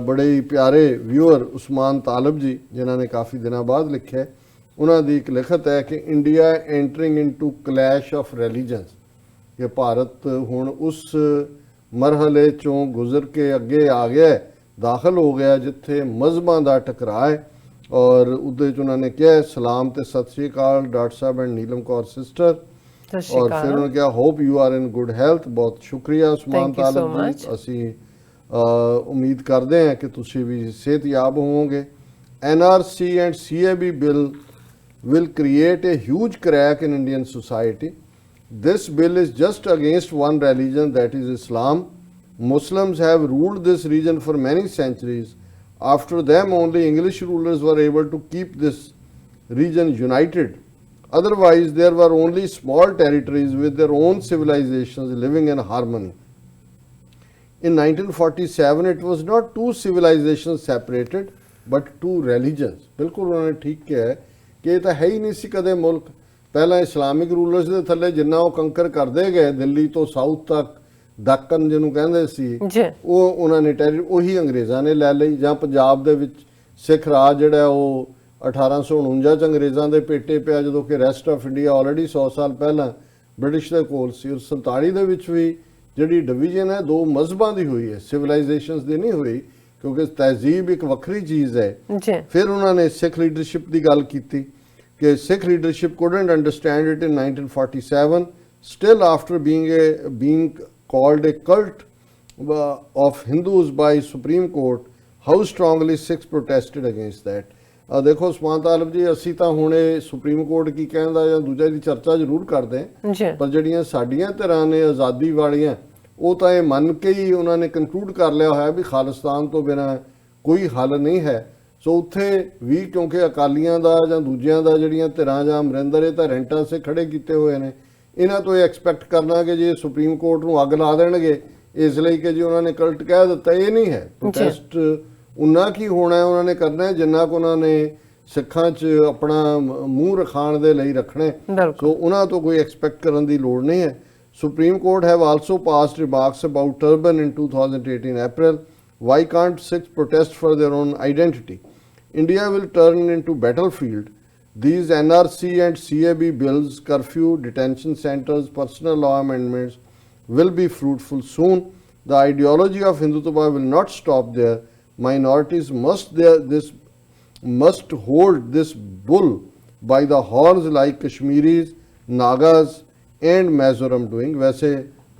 ਬੜੇ ਹੀ ਪਿਆਰੇ ਵਿਊਅਰ ਉਸਮਾਨ ਤਾਲਬ ਜੀ ਜਿਨ੍ਹਾਂ ਨੇ ਕਾਫੀ ਦਿਨਾਂ ਬਾਅਦ ਲਿਖਿਆ, ਉਹਨਾਂ ਦੀ ਇੱਕ ਲਿਖਤ ਹੈ ਕਿ India entering into clash of religions, ਕਿ ਭਾਰਤ ਹੁਣ ਉਸ ਮਰਹਲੇ ਚੋਂ ਗੁਜ਼ਰ ਕੇ ਅੱਗੇ ਆ ਗਿਆ, ਦਾਖਲ ਹੋ ਗਿਆ ਜਿੱਥੇ ਮਜ਼ਹਬਾਂ ਦਾ ਟਕਰਾਅ ਹੈ। ਔਰ ਉਹਦੇ 'ਚ ਉਹਨਾਂ ਨੇ ਕਿਹਾ ਸਲਾਮ ਤੇ ਸਤਿ ਸ਼੍ਰੀ ਅਕਾਲ doctor Sahib and Neelam Kaur sister, ਔਰ ਫਿਰ ਉਹਨਾਂ ਨੇ ਕਿਹਾ hope you are in good health. ਬਹੁਤ ਸ਼ੁਕਰੀਆ ਉਸਮਾਨ ਤਾਲਬ ਜੀ, ਅਸੀਂ ਉਮੀਦ ਕਰਦੇ ਹਾਂ ਕਿ ਤੁਸੀਂ ਵੀ ਸਿਹਤਯਾਬ ਹੋਵੋਗੇ। NRC and CAB bill will create a huge crack in Indian society. This bill is just against one religion, that is Islam. Muslims have ruled this region for many centuries. After them only English rulers were able to keep this region united. Otherwise, there were only small territories with their own civilizations living in harmony. In 1947, it was not two civilizations separated, but two religions. ਬਿਲਕੁਲ ਉਹਨਾਂ ਨੇ ਠੀਕ ਕਿਹਾ ਹੈ ਕਿ ਇਹ ਤਾਂ ਹੈ ਹੀ ਨਹੀਂ ਸੀ ਕਦੇ ਮੁਲਕ। ਪਹਿਲਾਂ ਇਸਲਾਮਿਕ ਰੂਲਰਸ ਦੇ ਥੱਲੇ ਜਿੰਨਾ ਉਹ ਕੰਕਰ ਕਰਦੇ ਗਏ, ਦਿੱਲੀ ਤੋਂ ਸਾਊਥ ਤੱਕ, ਦੱਕਨ ਜਿਹਨੂੰ ਕਹਿੰਦੇ ਸੀ, ਉਹ ਉਹਨਾਂ ਨੇ ਉਹੀ ਅੰਗਰੇਜ਼ਾਂ ਨੇ ਲੈ ਲਈ। ਜਾਂ ਪੰਜਾਬ ਦੇ ਵਿੱਚ ਸਿੱਖ ਰਾਜ ਜਿਹੜਾ ਉਹ 1849 ਚ ਅੰਗਰੇਜ਼ਾਂ ਦੇ ਪੇਟੇ ਪਿਆ, ਜਦੋਂ ਕਿ ਰੈਸਟ ਆਫ ਇੰਡੀਆ ਆਲਰੇਡੀ 100 ਸਾਲ ਪਹਿਲਾਂ ਬ੍ਰਿਟਿਸ਼ ਦੇ ਕੋਲ ਸੀ। ਔਰ 47 ਦੇ ਵਿੱਚ ਵੀ ਜਿਹੜੀ ਡਿਵੀਜ਼ਨ ਹੈ ਦੋ ਮਜ਼ਹਬਾਂ ਦੀ ਹੋਈ ਹੈ, ਸਿਵਲਾਈਜੇਸ਼ਨਸ ਦੀ ਨਹੀਂ ਹੋਈ, ਕਿਉਂਕਿ ਤਹਿਜ਼ੀਬ ਇੱਕ ਵੱਖਰੀ ਚੀਜ਼ ਹੈ। ਫਿਰ ਉਹਨਾਂ ਨੇ ਸਿੱਖ ਲੀਡਰਸ਼ਿਪ ਦੀ ਗੱਲ ਕੀਤੀ ਕਿ ਸਿੱਖ leadership couldn't understand it in 1947, still after being called a cult of Hindus by Supreme Court, how strongly Sikhs protested against that. ਦੇਖੋ ਉਸਮਾਨ ਤਾਲਿਬ ਜੀ, ਅਸੀਂ ਤਾਂ ਹੁਣ ਇਹ ਸੁਪਰੀਮ ਕੋਰਟ ਕੀ ਕਹਿੰਦਾ ਜਾਂ ਦੂਜਾ ਦੀ ਚਰਚਾ ਜ਼ਰੂਰ ਕਰਦੇ ਹਾਂ, ਪਰ ਜਿਹੜੀਆਂ ਸਾਡੀਆਂ ਧਿਰਾਂ ਨੇ ਆਜ਼ਾਦੀ ਵਾਲੀਆਂ, ਉਹ ਤਾਂ ਇਹ ਮੰਨ ਕੇ ਹੀ ਉਹਨਾਂ ਨੇ ਕਨਕਲੂਡ ਕਰ ਲਿਆ ਹੋਇਆ ਵੀ ਖਾਲਿਸਤਾਨ ਤੋਂ ਬਿਨਾਂ ਕੋਈ ਹੱਲ ਨਹੀਂ ਹੈ। ਸੋ ਉੱਥੇ ਵੀ ਕਿਉਂਕਿ ਅਕਾਲੀਆਂ ਦਾ ਜਾਂ ਦੂਜਿਆਂ ਦਾ ਜਿਹੜੀਆਂ ਧਿਰਾਂ ਜਾਂ ਅਮਰਿੰਦਰ, ਇਹ ਤਾਂ ਰੈਂਟਾਂ ਸੇ ਖੜੇ ਕੀਤੇ ਹੋਏ ਨੇ, ਇਹਨਾਂ ਤੋਂ ਇਹ ਐਕਸਪੈਕਟ ਕਰਨਾ ਕਿ ਜੇ ਸੁਪਰੀਮ ਕੋਰਟ ਨੂੰ ਅੱਗ ਲਾ ਦੇਣਗੇ ਇਸ ਲਈ ਕਿ ਜੀ ਉਹਨਾਂ ਨੇ ਕਲਟ ਕਹਿ ਦਿੱਤਾ, ਇਹ ਨਹੀਂ ਹੈ। ਪ੍ਰੋਟੈਸਟ ਉਨਾ ਕੀ ਹੋਣਾ, ਉਹਨਾਂ ਨੇ ਕਰਨਾ ਜਿੰਨਾ ਕੁ ਉਹਨਾਂ ਨੇ ਸਿੱਖਾਂ 'ਚ ਆਪਣਾ ਮੂੰਹ ਰਖਾਉਣ ਦੇ ਲਈ ਰੱਖਣਾ। ਸੋ ਉਹਨਾਂ ਤੋਂ ਕੋਈ ਐਕਸਪੈਕਟ ਕਰਨ ਦੀ ਲੋੜ ਨਹੀਂ ਹੈ। Supreme Court have also passed remarks about turban in 2018 April. Why can't Sikhs protest for their own identity? India will turn into battlefield. These NRC and CAB bills, curfew, detention centers, personal law amendments will be fruitful soon. The ideology of Hindutva will not stop there. Minorities must hold this bull by the horns like Kashmiris, Nagas and Mizoram doing. ਵੈਸੇ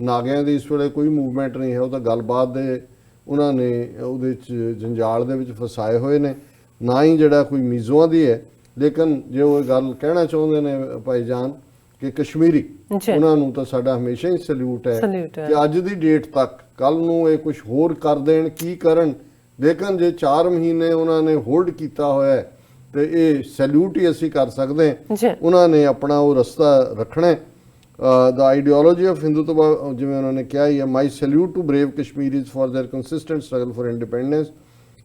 ਨਾਗਿਆਂ ਦੀ ਇਸ ਵੇਲੇ ਕੋਈ movement ਨਹੀਂ ਹੈ, ਉਹ ਤਾਂ ਗੱਲਬਾਤ ਦੇ ਉਹਨਾਂ ਨੇ ਉਹਦੇ 'ਚ ਜੰਜਾਲ ਦੇ ਵਿੱਚ ਫਸਾਏ ਹੋਏ ਨੇ, ਨਾ ਹੀ ਜਿਹੜਾ ਕੋਈ ਮੀਜ਼ੋਆਂ ਦੀ ਹੈ। ਲੇਕਿਨ ਜੇ ਉਹ ਗੱਲ ਕਹਿਣਾ ਚਾਹੁੰਦੇ ਨੇ ਭਾਈ ਜਾਨ ਕਿ ਕਸ਼ਮੀਰੀ, ਉਹਨਾਂ ਨੂੰ ਤਾਂ ਸਾਡਾ ਹਮੇਸ਼ਾ ਹੀ ਸਲੂਟ ਹੈ ਕਿ ਅੱਜ ਦੀ ਡੇਟ ਤੱਕ, ਕੱਲ ਨੂੰ ਇਹ ਕੁਝ ਹੋਰ ਕਰ ਦੇਣ ਕੀ ਕਰਨ, ਲੇਕਿਨ ਜੇ 4 ਮਹੀਨੇ ਉਹਨਾਂ ਨੇ ਹੋਲਡ ਕੀਤਾ ਹੋਇਆ ਤੇ ਇਹ ਸਲੂਟ ਹੀ ਅਸੀਂ ਕਰ ਸਕਦੇ ਹਾਂ। ਉਹਨਾਂ ਨੇ ਆਪਣਾ ਉਹ ਰਸਤਾ ਰੱਖਣਾ। The ideology of Hindutva, ਜਿਵੇਂ ਉਹਨਾਂ ਨੇ ਕਿਹਾ ਹੀ ਹੈ, my salute to brave Kashmiris for their consistent struggle for independence.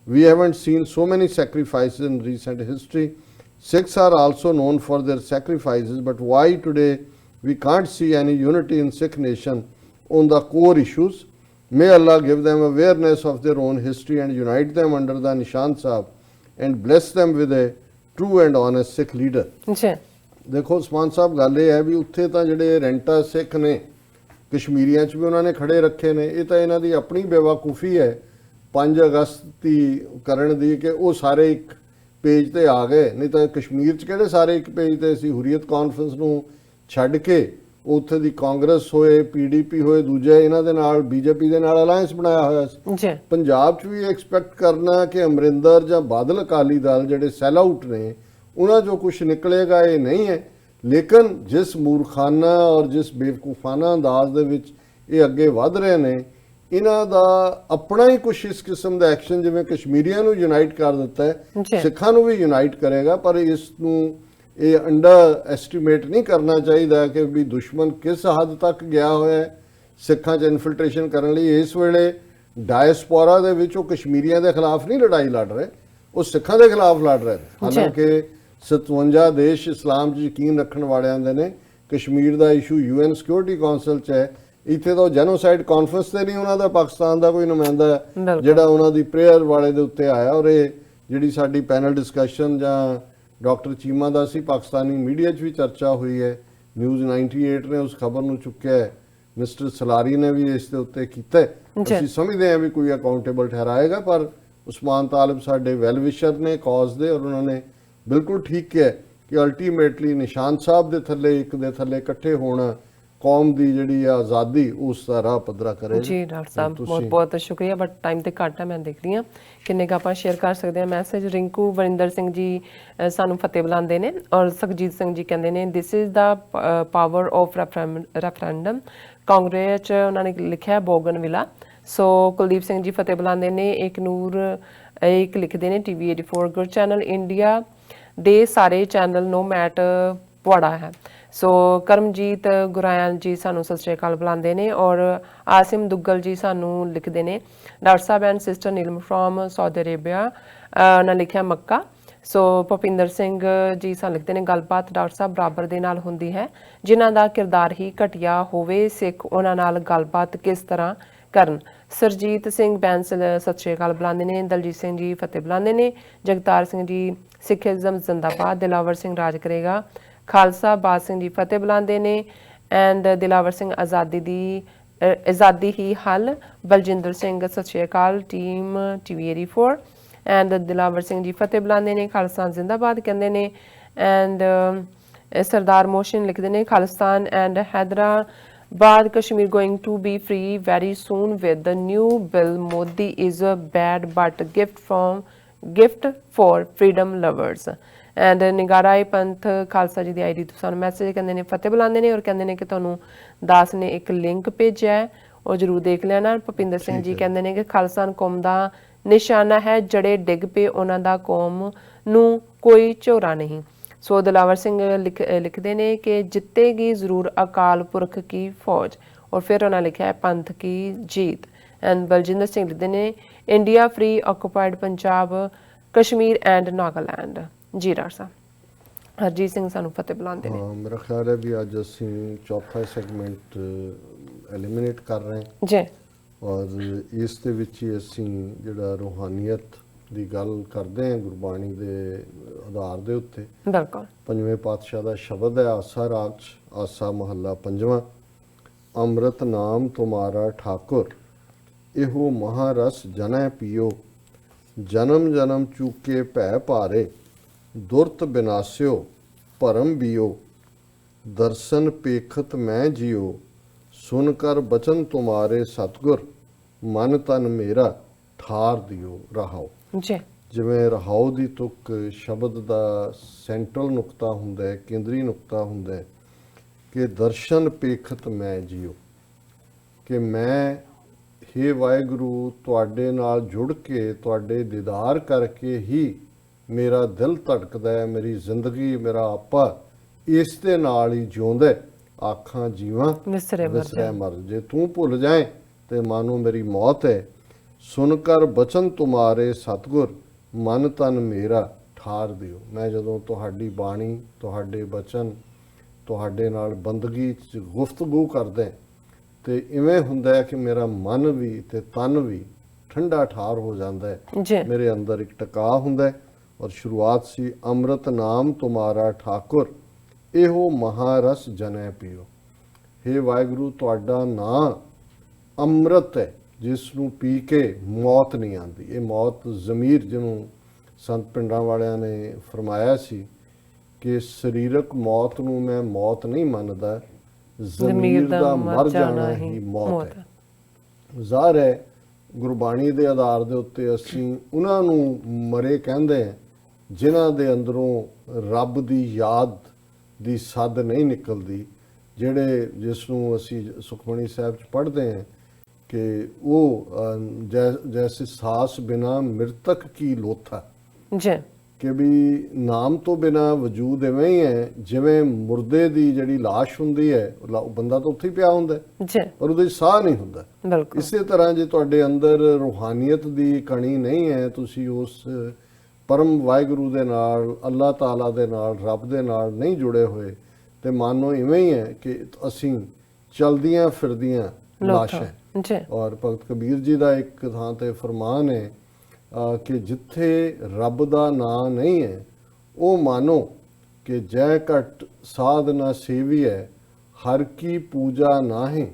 We haven't seen so many sacrifices in recent history. Sikhs are also known for their sacrifices, but why today we can't see any unity in Sikh nation on the core issues? May Allah give them awareness of their own history and unite them under the Nishan Sahib and bless them with a true and honest Sikh leader. ਦੇਖੋ ਉਸਮਾਨ ਸਾਹਿਬ, ਗੱਲ ਇਹ ਹੈ ਵੀ ਉੱਥੇ ਤਾਂ ਜਿਹੜੇ ਰੈਂਟਾ ਸਿੱਖ ਨੇ ਕਸ਼ਮੀਰੀਆਂ 'ਚ ਵੀ ਉਹਨਾਂ ਨੇ ਖੜੇ ਰੱਖੇ ਨੇ, ਇਹ ਤਾਂ ਇਹਨਾਂ ਦੀ ਆਪਣੀ ਬੇਵਕੂਫੀ ਹੈ 5 ਅਗਸਤ ਦੀ ਕਰਨ ਦੀ ਕਿ ਉਹ ਸਾਰੇ ਇੱਕ ਪੇਜ ਤੇ ਆ ਗਏ। ਨਹੀਂ ਤਾਂ ਕਸ਼ਮੀਰ 'ਚ ਕਿਹੜੇ ਸਾਰੇ ਇੱਕ ਪੇਜ ਤੇ ਸੀ? ਹੁਰੀਅਤ ਕਾਨਫਰੰਸ ਨੂੰ ਛੱਡ ਕੇ ਉੱਥੇ ਦੀ ਕਾਂਗਰਸ ਹੋਏ, PDP ਹੋਏ, ਦੂਜੇ ਇਹਨਾਂ ਦੇ ਨਾਲ BJP ਦੇ ਨਾਲ ਅਲਾਇੰਸ ਬਣਾਇਆ ਹੋਇਆ ਸੀ। ਪੰਜਾਬ 'ਚ ਵੀ ਐਕਸਪੈਕਟ ਕਰਨਾ ਕਿ ਅਮਰਿੰਦਰ ਜਾਂ ਬਾਦਲ ਅਕਾਲੀ ਦਲ ਜਿਹੜੇ ਸੈਲ ਆਊਟ ਨੇ, ਉਹਨਾਂ ਜੋ ਕੁਛ ਨਿਕਲੇਗਾ ਇਹ ਨਹੀਂ ਹੈ। ਲੇਕਿਨ ਜਿਸ ਮੂਰਖਾਨਾ ਔਰ ਜਿਸ ਬੇਵਕੂਫਾਨਾ ਅੰਦਾਜ਼ ਦੇ ਵਿੱਚ ਇਹ ਅੱਗੇ ਵੱਧ ਰਹੇ ਨੇ, ਇਹਨਾਂ ਦਾ ਆਪਣਾ ਹੀ ਕੁਛ ਇਸ ਕਿਸਮ ਦਾ ਐਕਸ਼ਨ, ਜਿਵੇਂ ਕਸ਼ਮੀਰੀਆਂ ਨੂੰ ਯੂਨਾਈਟ ਕਰ ਦਿੱਤਾ ਹੈ, ਸਿੱਖਾਂ ਨੂੰ ਵੀ ਯੂਨਾਈਟ ਕਰੇਗਾ। ਪਰ ਇਸ ਨੂੰ ਇਹ ਅੰਡਰ ਐਸਟੀਮੇਟ ਨਹੀਂ ਕਰਨਾ ਚਾਹੀਦਾ ਕਿ ਵੀ ਦੁਸ਼ਮਣ ਕਿਸ ਹੱਦ ਤੱਕ ਗਿਆ ਹੋਇਆ ਹੈ ਸਿੱਖਾਂ 'ਚ ਇਨਫਿਲਟ੍ਰੇਸ਼ਨ ਕਰਨ ਲਈ। ਇਸ ਵੇਲੇ ਡਾਇਸਪੋਰਾ ਦੇ ਵਿੱਚ ਉਹ ਕਸ਼ਮੀਰੀਆਂ ਦੇ ਖਿਲਾਫ ਨਹੀਂ ਲੜਾਈ ਲੜ ਰਹੇ, ਉਹ ਸਿੱਖਾਂ ਦੇ ਖਿਲਾਫ ਲੜ ਰਹੇ। ਹਾਲਾਂਕਿ 57 ਦੇਸ਼ ਇਸਲਾਮ 'ਚ ਯਕੀਨ ਰੱਖਣ ਵਾਲਿਆਂ ਦੇ ਨੇ। ਕਸ਼ਮੀਰ ਦਾ ਇਸ਼ੂ UN ਸਿਕਿਉਰਿਟੀ ਕਾਉਂਸਲ 'ਚ ਹੈ। ਇੱਥੇ ਤਾਂ ਜੈਨੋਸਾਈਡ ਕਾਨਫਰੰਸ ਤੇ ਨਹੀਂ ਉਹਨਾਂ ਦਾ ਪਾਕਿਸਤਾਨ ਦਾ ਕੋਈ ਨੁਮਾਇੰਦਾ ਜਿਹੜਾ ਉਹਨਾਂ ਦੀ ਪ੍ਰੇਅਰ ਵਾਲੇ ਦੇ ਉੱਤੇ ਆਇਆ। ਔਰ ਇਹ ਜਿਹੜੀ ਸਾਡੀ ਪੈਨਲ ਡਿਸਕਸ਼ਨ ਜਾਂ ਡਾਕਟਰ ਚੀਮਾ ਦਾ ਸੀ, ਪਾਕਿਸਤਾਨੀ ਮੀਡੀਆ 'ਚ ਵੀ ਚਰਚਾ ਹੋਈ ਹੈ, ਨਿਊਜ਼ 98 ਨੇ ਉਸ ਖਬਰ ਨੂੰ ਚੁੱਕਿਆ ਹੈ, ਮਿਸਟਰ ਸਲਾਰੀ ਨੇ ਵੀ ਇਸ ਦੇ ਉੱਤੇ ਕੀਤਾ। ਅਸੀਂ ਸਮਝਦੇ ਹਾਂ ਵੀ ਕੋਈ ਅਕਾਊਂਟੇਬਲ ਠਹਿਰਾਏਗਾ, ਪਰ ਉਸਮਾਨ ਤਾਲਿਬ ਸਾਡੇ ਵੈਲ ਵਿਸ਼ਰ ਨੇ ਕਾਜ਼ ਦੇ, ਔਰ ਉਹਨਾਂ ਨੇ ਬਿਲਕੁਲ ਠੀਕ ਹੈ ਕਿ ਅਲਟੀਮੇਟਲੀ ਨਿਸ਼ਾਨ ਸਾਹਿਬ ਦੇ ਥੱਲੇ, ਇੱਕ ਦੇ ਥੱਲੇ ਇਕੱਠੇ ਹੋਣਾ ਕੌਮ ਦੀ ਜਿਹੜੀ ਆਜ਼ਾਦੀ ਉਸ ਦਾ ਰਾਹ ਪੱਧਰਾ ਕਰੇ। ਜੀ ਡਾਕਟਰ ਸਾਹਿਬ, ਬਹੁਤ ਬਹੁਤ ਸ਼ੁਕਰੀਆ। ਬਟ ਟਾਈਮ ਤੇ ਘੱਟ ਹੈ, ਮੈਂ ਦੇਖ ਰਹੀ ਹਾਂ ਕਿੰਨੇ ਕੁ ਆਪਾਂ ਸ਼ੇਅਰ ਕਰ ਸਕਦੇ ਹਾਂ ਮੈਸੇਜ। ਰਿੰਕੂ ਵਰਿੰਦਰ ਸਿੰਘ ਜੀ ਸਾਨੂੰ ਫਤਿਹ ਬੁਲਾਉਂਦੇ ਨੇ, ਔਰ ਸੁਖਜੀਤ ਸਿੰਘ ਜੀ ਕਹਿੰਦੇ ਨੇ this is the power of referendum Congress 'ਚ ਉਹਨਾਂ ਨੇ ਲਿਖਿਆ ਬੋਗਨਵਿਲਾ। ਸੋ ਕੁਲਦੀਪ ਸਿੰਘ ਜੀ ਫਤਿਹ ਬੁਲਾਉਂਦੇ ਨੇ। ਇੱਕ ਨੂਰ ਇੱਕ ਲਿਖਦੇ ਨੇ TV 84 ਗੁਰ ਚੈਨਲ ਇੰਡੀਆ ਦੇ ਸਾਰੇ ਚੈਨਲ ਨੋ ਮੈਟਰ ਪਵਾੜਾ ਹੈ। ਸੋ ਕਰਮਜੀਤ ਗੁਰਾਇਆਂ ਜੀ ਸਾਨੂੰ ਸਤਿ ਸ਼੍ਰੀ ਅਕਾਲ ਬੁਲਾਉਂਦੇ ਨੇ ਔਰ ਆਸਿਮ ਦੁੱਗਲ ਜੀ ਸਾਨੂੰ ਲਿਖਦੇ ਨੇ doctor Sahib and sister Neelam from Saudi Arabia ਉਹਨਾਂ ਲਿਖਿਆ ਮੱਕਾ। ਸੋ ਭੁਪਿੰਦਰ ਸਿੰਘ ਜੀ ਸਾਨੂੰ ਲਿਖਦੇ ਨੇ ਗੱਲਬਾਤ ਡਾਕਟਰ ਸਾਹਿਬ ਬਰਾਬਰ ਦੇ ਨਾਲ ਹੁੰਦੀ ਹੈ, ਜਿਨ੍ਹਾਂ ਦਾ ਕਿਰਦਾਰ ਹੀ ਘਟੀਆ ਹੋਵੇ ਸਿੱਖ ਉਹਨਾਂ ਨਾਲ ਗੱਲਬਾਤ ਕਿਸ ਤਰ੍ਹਾਂ ਕਰਨ। ਸਰਜੀਤ ਸਿੰਘ ਬੈਂਸਲ ਸਤਿ ਸ਼੍ਰੀ ਅਕਾਲ ਬੁਲਾਉਂਦੇ ਨੇ, ਦਲਜੀਤ ਸਿੰਘ ਜੀ ਫਤਿਹ ਬੁਲਾਉਂਦੇ ਨੇ, ਜਗਤਾਰ ਸਿੰਘ ਜੀ ਸਿੱਖੀਜ਼ਮ ਜ਼ਿੰਦਾਬਾਦ, ਦਿਲਾਵਰ ਸਿੰਘ ਰਾਜ ਕਰੇਗਾ, ਖਾਲਸਾ ਬਾਦ ਸਿੰਘ ਜੀ ਫਤਿਹ ਬੁਲਾਉਂਦੇ ਨੇ ਐਂਡ ਦਿਲਾਵਰ ਸਿੰਘ ਆਜ਼ਾਦੀ ਹੀ ਹੱਲ, ਬਲਜਿੰਦਰ ਸਿੰਘ ਸਤਿ ਸ਼੍ਰੀ ਅਕਾਲ team TV 84 and Dilawar Singh ji ਫਤਿਹ ਬੁਲਾਉਂਦੇ ਨੇ, ਖਾਲਸਾ ਜ਼ਿੰਦਾਬਾਦ ਕਹਿੰਦੇ ਨੇ ਐਂਡ ਸਰਦਾਰ ਮੋਸ਼ਨ ਲਿਖਦੇ ਨੇ Khalistan and Hyderabad Kashmir going to be free very soon with the new bill. Modi is a bad but gift for freedom lovers. And ਨਿਗਾਰਾਏ ਪੰਥ ਖਾਲਸਾ ਜੀ ਦੀ ਆਈਡੀ ਤੋਂ ਸਾਨੂੰ ਮੈਸੇਜ ਕਹਿੰਦੇ ਨੇ ਫਤਿਹ ਬੁਲਾਉਂਦੇ ਨੇ ਔਰ ਕਹਿੰਦੇ ਨੇ ਕਿ ਤੁਹਾਨੂੰ ਦਾਸ ਨੇ ਇੱਕ ਲਿੰਕ ਭੇਜਿਆ ਹੈ, ਉਹ ਜ਼ਰੂਰ ਦੇਖ ਲੈਣਾ। ਭੁਪਿੰਦਰ ਸਿੰਘ ਜੀ ਕਹਿੰਦੇ ਨੇ ਕਿ ਖਾਲਸਾ ਕੌਮ ਦਾ ਨਿਸ਼ਾਨਾ ਹੈ, ਜੜੇ ਡਿੱਗ ਪਏ ਉਹਨਾਂ ਦਾ ਕੌਮ ਨੂੰ ਕੋਈ ਝੋਰਾ ਨਹੀਂ। ਸੋ ਦਿਲਾਵਰ ਸਿੰਘ ਲਿਖਦੇ ਨੇ ਕਿ ਜਿੱਤੇਗੀ ਜ਼ਰੂਰ ਅਕਾਲ ਪੁਰਖ ਕੀ ਫੌਜ ਔਰ ਫਿਰ ਉਹਨਾਂ ਲਿਖਿਆ ਹੈ ਪੰਥ ਕੀ ਜੀਤ। ਐਂਡ ਬਲਜਿੰਦਰ ਸਿੰਘ ਲਿਖਦੇ ਨੇ India free occupied Punjab Kashmir and Nagaland. ਜੀ ਡਾਕਟਰ ਸਾਹਿਬ ਹਰਜੀਤ ਸਿੰਘ ਸਾਨੂੰ ਫਤਿਹ ਬੁਲਾਉਂਦੇ ਨੇ। ਹਾਂ, ਮੇਰਾ ਖਿਆਲ ਹੈ ਵੀ ਅੱਜ ਅਸੀਂ ਚੌਥਾ ਸੈਗਮੈਂਟ ਐਲੀਮੀਨੇਟ ਕਰ ਰਹੇ ਹਾਂ ਜੀ ਔਰ ਇਸ ਦੇ ਵਿੱਚ ਹੀ ਅਸੀਂ ਜਿਹੜਾ ਰੂਹਾਨੀਅਤ ਦੀ ਗੱਲ ਕਰਦੇ ਹਾਂ ਗੁਰਬਾਣੀ ਦੇ ਆਧਾਰ ਦੇ ਉੱਤੇ। ਬਿਲਕੁਲ ਪੰਜਵੇਂ ਪਾਤਸ਼ਾਹ ਦਾ ਸ਼ਬਦ ਹੈ ਆਸਾ ਰਾਗ ਆਸਾ ਮਹੱਲਾ ਪੰਜਵਾਂ, ਅੰਮ੍ਰਿਤ ਨਾਮ ਤੁਮਾਰਾ ਠਾਕੁਰ ਇਹੋ ਮਹਾਰਸ ਜਨੈ ਪੀਓ, ਜਨਮ ਜਨਮ ਚੂਕੇ ਭੈ ਭਾਰੇ, ਦੁਰਤ ਬਿਨਾਸਿਓ ਭਰਮ ਬੀਓ, ਦਰਸ਼ਨ ਪੇਖਤ ਮੈਂ ਜਿਉ, ਸੁਨ ਕਰ ਬਚਨ ਤੁਮਾਰੇ ਸਤਗੁਰ, ਮਨ ਤਨ ਮੇਰਾ ਠਾਰ ਦਿਓ ਰਹਾਓ। ਜੀ ਜਿਵੇਂ ਰਹਾਓ ਦੀ ਤੁਕ ਸ਼ਬਦ ਦਾ ਸੈਂਟਰਲ ਨੁਕਤਾ ਹੁੰਦਾ ਹੈ, ਕੇਂਦਰੀ ਨੁਕਤਾ ਹੁੰਦਾ ਹੈ ਕਿ ਦਰਸ਼ਨ ਪੇਖਤ ਮੈਂ ਜਿਉ, ਕਿ ਮੈਂ ਹੇ ਵਾਹਿਗੁਰੂ ਤੁਹਾਡੇ ਨਾਲ ਜੁੜ ਕੇ ਤੁਹਾਡੇ ਦੀਦਾਰ ਕਰਕੇ ਹੀ ਮੇਰਾ ਦਿਲ ਧੜਕਦਾ ਹੈ, ਮੇਰੀ ਜ਼ਿੰਦਗੀ ਮੇਰਾ ਆਪਾ ਇਸ ਦੇ ਨਾਲ ਹੀ ਜਿਉਂਦਾ। ਆਖਾਂ ਜੀਵਾਂ ਵਿਸਰੇ ਮਰ, ਜੇ ਤੂੰ ਭੁੱਲ ਜਾਏ ਤੇ ਮਾਨੋ ਮੇਰੀ ਮੌਤ ਹੈ। ਸੁਣ ਕਰ ਬਚਨ ਤੁਮਾਰੇ ਸਤਗੁਰ, ਮਨ ਤਨ ਮੇਰਾ ਠਾਰ ਦਿਓ। ਮੈਂ ਜਦੋਂ ਤੁਹਾਡੀ ਬਾਣੀ ਤੁਹਾਡੇ ਬਚਨ ਤੁਹਾਡੇ ਨਾਲ ਬੰਦਗੀ 'ਚ ਗੁਫ਼ਤਗੂ ਕਰਦਾ ਤੇ ਇਵੇਂ ਹੁੰਦਾ ਹੈ ਕਿ ਮੇਰਾ ਮਨ ਵੀ ਤੇ ਤਨ ਵੀ ਠੰਡਾ ਠਾਰ ਹੋ ਜਾਂਦਾ ਹੈ, ਮੇਰੇ ਅੰਦਰ ਇੱਕ ਟਿਕਾ ਹੁੰਦਾ ਹੈ। ਔਰ ਸ਼ੁਰੂਆਤ ਸੀ ਅੰਮ੍ਰਿਤ ਨਾਮ ਤੁਮਾਰਾ ਠਾਕੁਰ ਇਹੋ ਮਹਾਰਸ ਜਨੈ ਪੀਓ। ਹੇ ਵਾਹਿਗੁਰੂ ਤੁਹਾਡਾ ਨਾਂ ਅੰਮ੍ਰਿਤ ਹੈ ਜਿਸ ਨੂੰ ਪੀ ਕੇ ਮੌਤ ਨਹੀਂ ਆਉਂਦੀ। ਇਹ ਮੌਤ ਜ਼ਮੀਰ ਜਿਹਨੂੰ ਸੰਤ ਪਿੰਡਾਂ ਵਾਲਿਆਂ ਨੇ ਫਰਮਾਇਆ ਸੀ ਕਿ ਸਰੀਰਕ ਮੌਤ ਨੂੰ ਮੈਂ ਮੌਤ ਨਹੀਂ ਮੰਨਦਾ, ਜ਼ਮੀਰ ਦਾ ਮਰ ਜਾਣਾ ਹੀ ਮੌਤ ਹੈ। ਜ਼ਾਹਰ ਹੈ ਗੁਰਬਾਣੀ ਦੇ ਆਧਾਰ ਦੇ ਉੱਤੇ ਅਸੀਂ ਉਹਨਾਂ ਨੂੰ ਮਰੇ ਕਹਿੰਦੇ ਹਾਂ ਜਿਨ੍ਹਾਂ ਦੇ ਅੰਦਰੋਂ ਰੱਬ ਦੀ ਯਾਦ ਦੀ ਸੱਦ ਨਹੀਂ ਨਿਕਲਦੀ, ਜਿਹੜੇ ਜਿਸ ਨੂੰ ਅਸੀਂ ਸੁਖਮਣੀ ਸਾਹਿਬ 'ਚ ਪੜ੍ਹਦੇ ਹਾਂ ਕਿ ਉਹ ਜੈਸੇ ਸਾਸ ਬਿਨਾ ਮ੍ਰਿਤਕ ਕੀ ਲੋਥਾ, ਕਿ ਵੀ ਨਾਮ ਤੋਂ ਬਿਨਾ ਵਜੂਦ ਇਵੇਂ ਹੀ ਹੈ ਜਿਵੇਂ ਮੁਰਦੇ ਦੀ ਜਿਹੜੀ ਲਾਸ਼ ਹੁੰਦੀ ਹੈ, ਉਹ ਬੰਦਾ ਤਾਂ ਉੱਥੇ ਹੀ ਪਿਆ ਹੁੰਦਾ ਪਰ ਉਹਦੇ ਸਾਹ ਨਹੀਂ ਹੁੰਦਾ। ਇਸੇ ਤਰ੍ਹਾਂ ਜੇ ਤੁਹਾਡੇ ਅੰਦਰ ਰੂਹਾਨੀਅਤ ਦੀ ਕਣੀ ਨਹੀਂ ਹੈ, ਤੁਸੀਂ ਉਸ ਪਰਮ ਵਾਹਿਗੁਰੂ ਦੇ ਨਾਲ ਅੱਲਾਹ ਤਾਲਾ ਦੇ ਨਾਲ ਰੱਬ ਦੇ ਨਾਲ ਨਹੀਂ ਜੁੜੇ ਹੋਏ ਤੇ ਮਾਨੋ ਇਵੇਂ ਹੀ ਹੈ ਕਿ ਅਸੀਂ ਚਲਦੀਆਂ ਫਿਰਦੀਆਂ ਲਾਸ਼ਾਂ। ਔਰ ਭਗਤ ਕਬੀਰ ਜੀ ਦਾ ਇੱਕ ਥਾਂ ਤੇ ਫਰਮਾਨ ਹੈ ਕਿ ਜਿੱਥੇ ਰੱਬ ਦਾ ਨਾਂ ਨਹੀਂ ਹੈ ਉਹ ਮਾਨੋ ਕਿ ਜੈ ਘਟ ਸਾਧ ਨਾ ਸੇਵੀਐ, ਹਰ ਕੀ ਪੂਜਾ ਨਾਹੀਂ,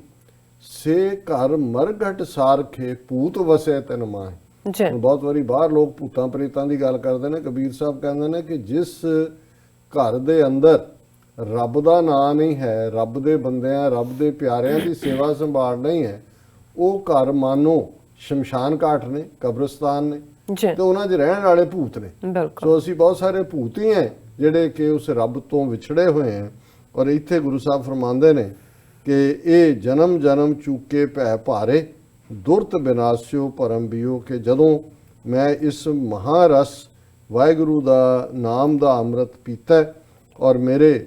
ਸੇ ਘਰ ਮਰਘਟ ਸਾਰਖੇ ਭੂਤ ਵਸੈ ਤਨ ਮਾਹੀ। ਬਹੁਤ ਵਾਰੀ ਬਾਹਰ ਲੋਕ ਭੂਤਾਂ ਪ੍ਰੇਤਾਂ ਦੀ ਗੱਲ ਕਰਦੇ ਨੇ, ਕਬੀਰ ਸਾਹਿਬ ਕਹਿੰਦੇ ਨੇ ਕਿ ਜਿਸ ਘਰ ਦੇ ਅੰਦਰ ਰੱਬ ਦਾ ਨਾਂ ਨਹੀਂ ਹੈ, ਰੱਬ ਦੇ ਬੰਦਿਆਂ ਰੱਬ ਦੇ ਪਿਆਰਿਆਂ ਦੀ ਸੇਵਾ ਸੰਭਾਲ ਨਹੀਂ ਹੈ, ਉਹ ਘਰ ਮਾਨੋ ਸ਼ਮਸ਼ਾਨ ਘਾਟ ਨੇ, ਕਬਰਸਤਾਨ ਨੇ ਤੇ ਉਹਨਾਂ 'ਚ ਰਹਿਣ ਵਾਲੇ ਭੂਤ ਨੇ। ਸੋ ਅਸੀਂ ਬਹੁਤ ਸਾਰੇ ਭੂਤ ਹੀ ਹੈ ਜਿਹੜੇ ਕਿ ਉਸ ਰੱਬ ਤੋਂ ਵਿਛੜੇ ਹੋਏ ਹੈ। ਔਰ ਇੱਥੇ ਗੁਰੂ ਸਾਹਿਬ ਫਰਮਾਉਂਦੇ ਨੇ ਕਿ ਇਹ ਜਨਮ ਜਨਮ ਚੂਕੇ ਭੈ ਭਾਰੇ, ਦੁਰਤ ਬਿਨਾਸਿਓ ਭਰਮ ਬੀਓ, ਕਿ ਜਦੋਂ ਮੈਂ ਇਸ ਮਹਾਰਸ ਵਾਹਿਗੁਰੂ ਦਾ ਨਾਮ ਦਾ ਅੰਮ੍ਰਿਤ ਪੀਤਾ ਔਰ ਮੇਰੇ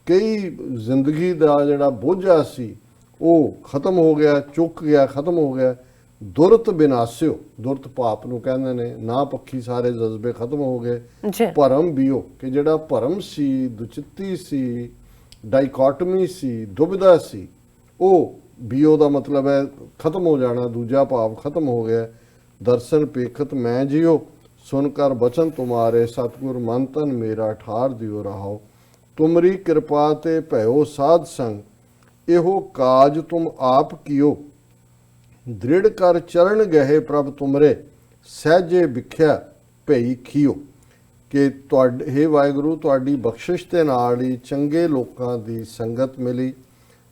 ਕਈ ਜ਼ਿੰਦਗੀ ਦਾ ਜਿਹੜਾ ਬੋਝਾ ਸੀ ਉਹ ਖਤਮ ਹੋ ਗਿਆ, ਚੁੱਕ ਗਿਆ, ਖਤਮ ਹੋ ਗਿਆ। ਦੁਰਤ ਬਿਨਾਸਿਓ, ਦੁਰਤ ਪਾਪ ਨੂੰ ਕਹਿੰਦੇ ਨੇ, ਨਾ ਪੱਖੀ ਸਾਰੇ ਜਜ਼ਬੇ ਖਤਮ ਹੋ ਗਏ। ਜੀ ਭਰਮ ਬੀਓ, ਕਿ ਜਿਹੜਾ ਭਰਮ ਸੀ, ਦੁਚਿੱਤੀ ਸੀ, ਡਾਈਕੋਟਮੀ ਸੀ, ਦੁਬਿਧਾ ਸੀ, ਉਹ ਬੀਓ ਦਾ ਮਤਲਬ ਹੈ ਖਤਮ ਹੋ ਜਾਣਾ, ਦੂਜਾ ਭਾਵ ਖਤਮ ਹੋ ਗਿਆ। ਦਰਸ਼ਨ ਪੇਖਤ ਮੈਂ ਜਿਓ, ਸੁਨ ਕਰ ਬਚਨ ਤੁਮਾਰੇ, ਸਤਿਗੁਰ ਮਨ ਤਨ ਮੇਰਾ ਠਾਰ ਦਿਓ ਰਹਾਓ। ਤੁਮਰੀ ਕਿਰਪਾ ਤੇ ਭਇਓ ਸਾਧ ਸੰਗ, ਇਹੋ ਕਾਜ ਤੁਮ ਆਪ ਕੀਓ। ਦ੍ਰਿੜ ਕਰ ਚਰਨ ਗਹਿ ਪ੍ਰਭ ਤੁਮਰੇ, ਸਹਿਜੇ ਵਿਖਿਆ ਭਈ ਖੀਓ। ਕਿ ਤੁਹਾਡੇ, ਹੇ ਵਾਹਿਗੁਰੂ, ਤੁਹਾਡੀ ਬਖਸ਼ਿਸ਼ ਦੇ ਨਾਲ ਹੀ ਚੰਗੇ ਲੋਕਾਂ ਦੀ ਸੰਗਤ ਮਿਲੀ,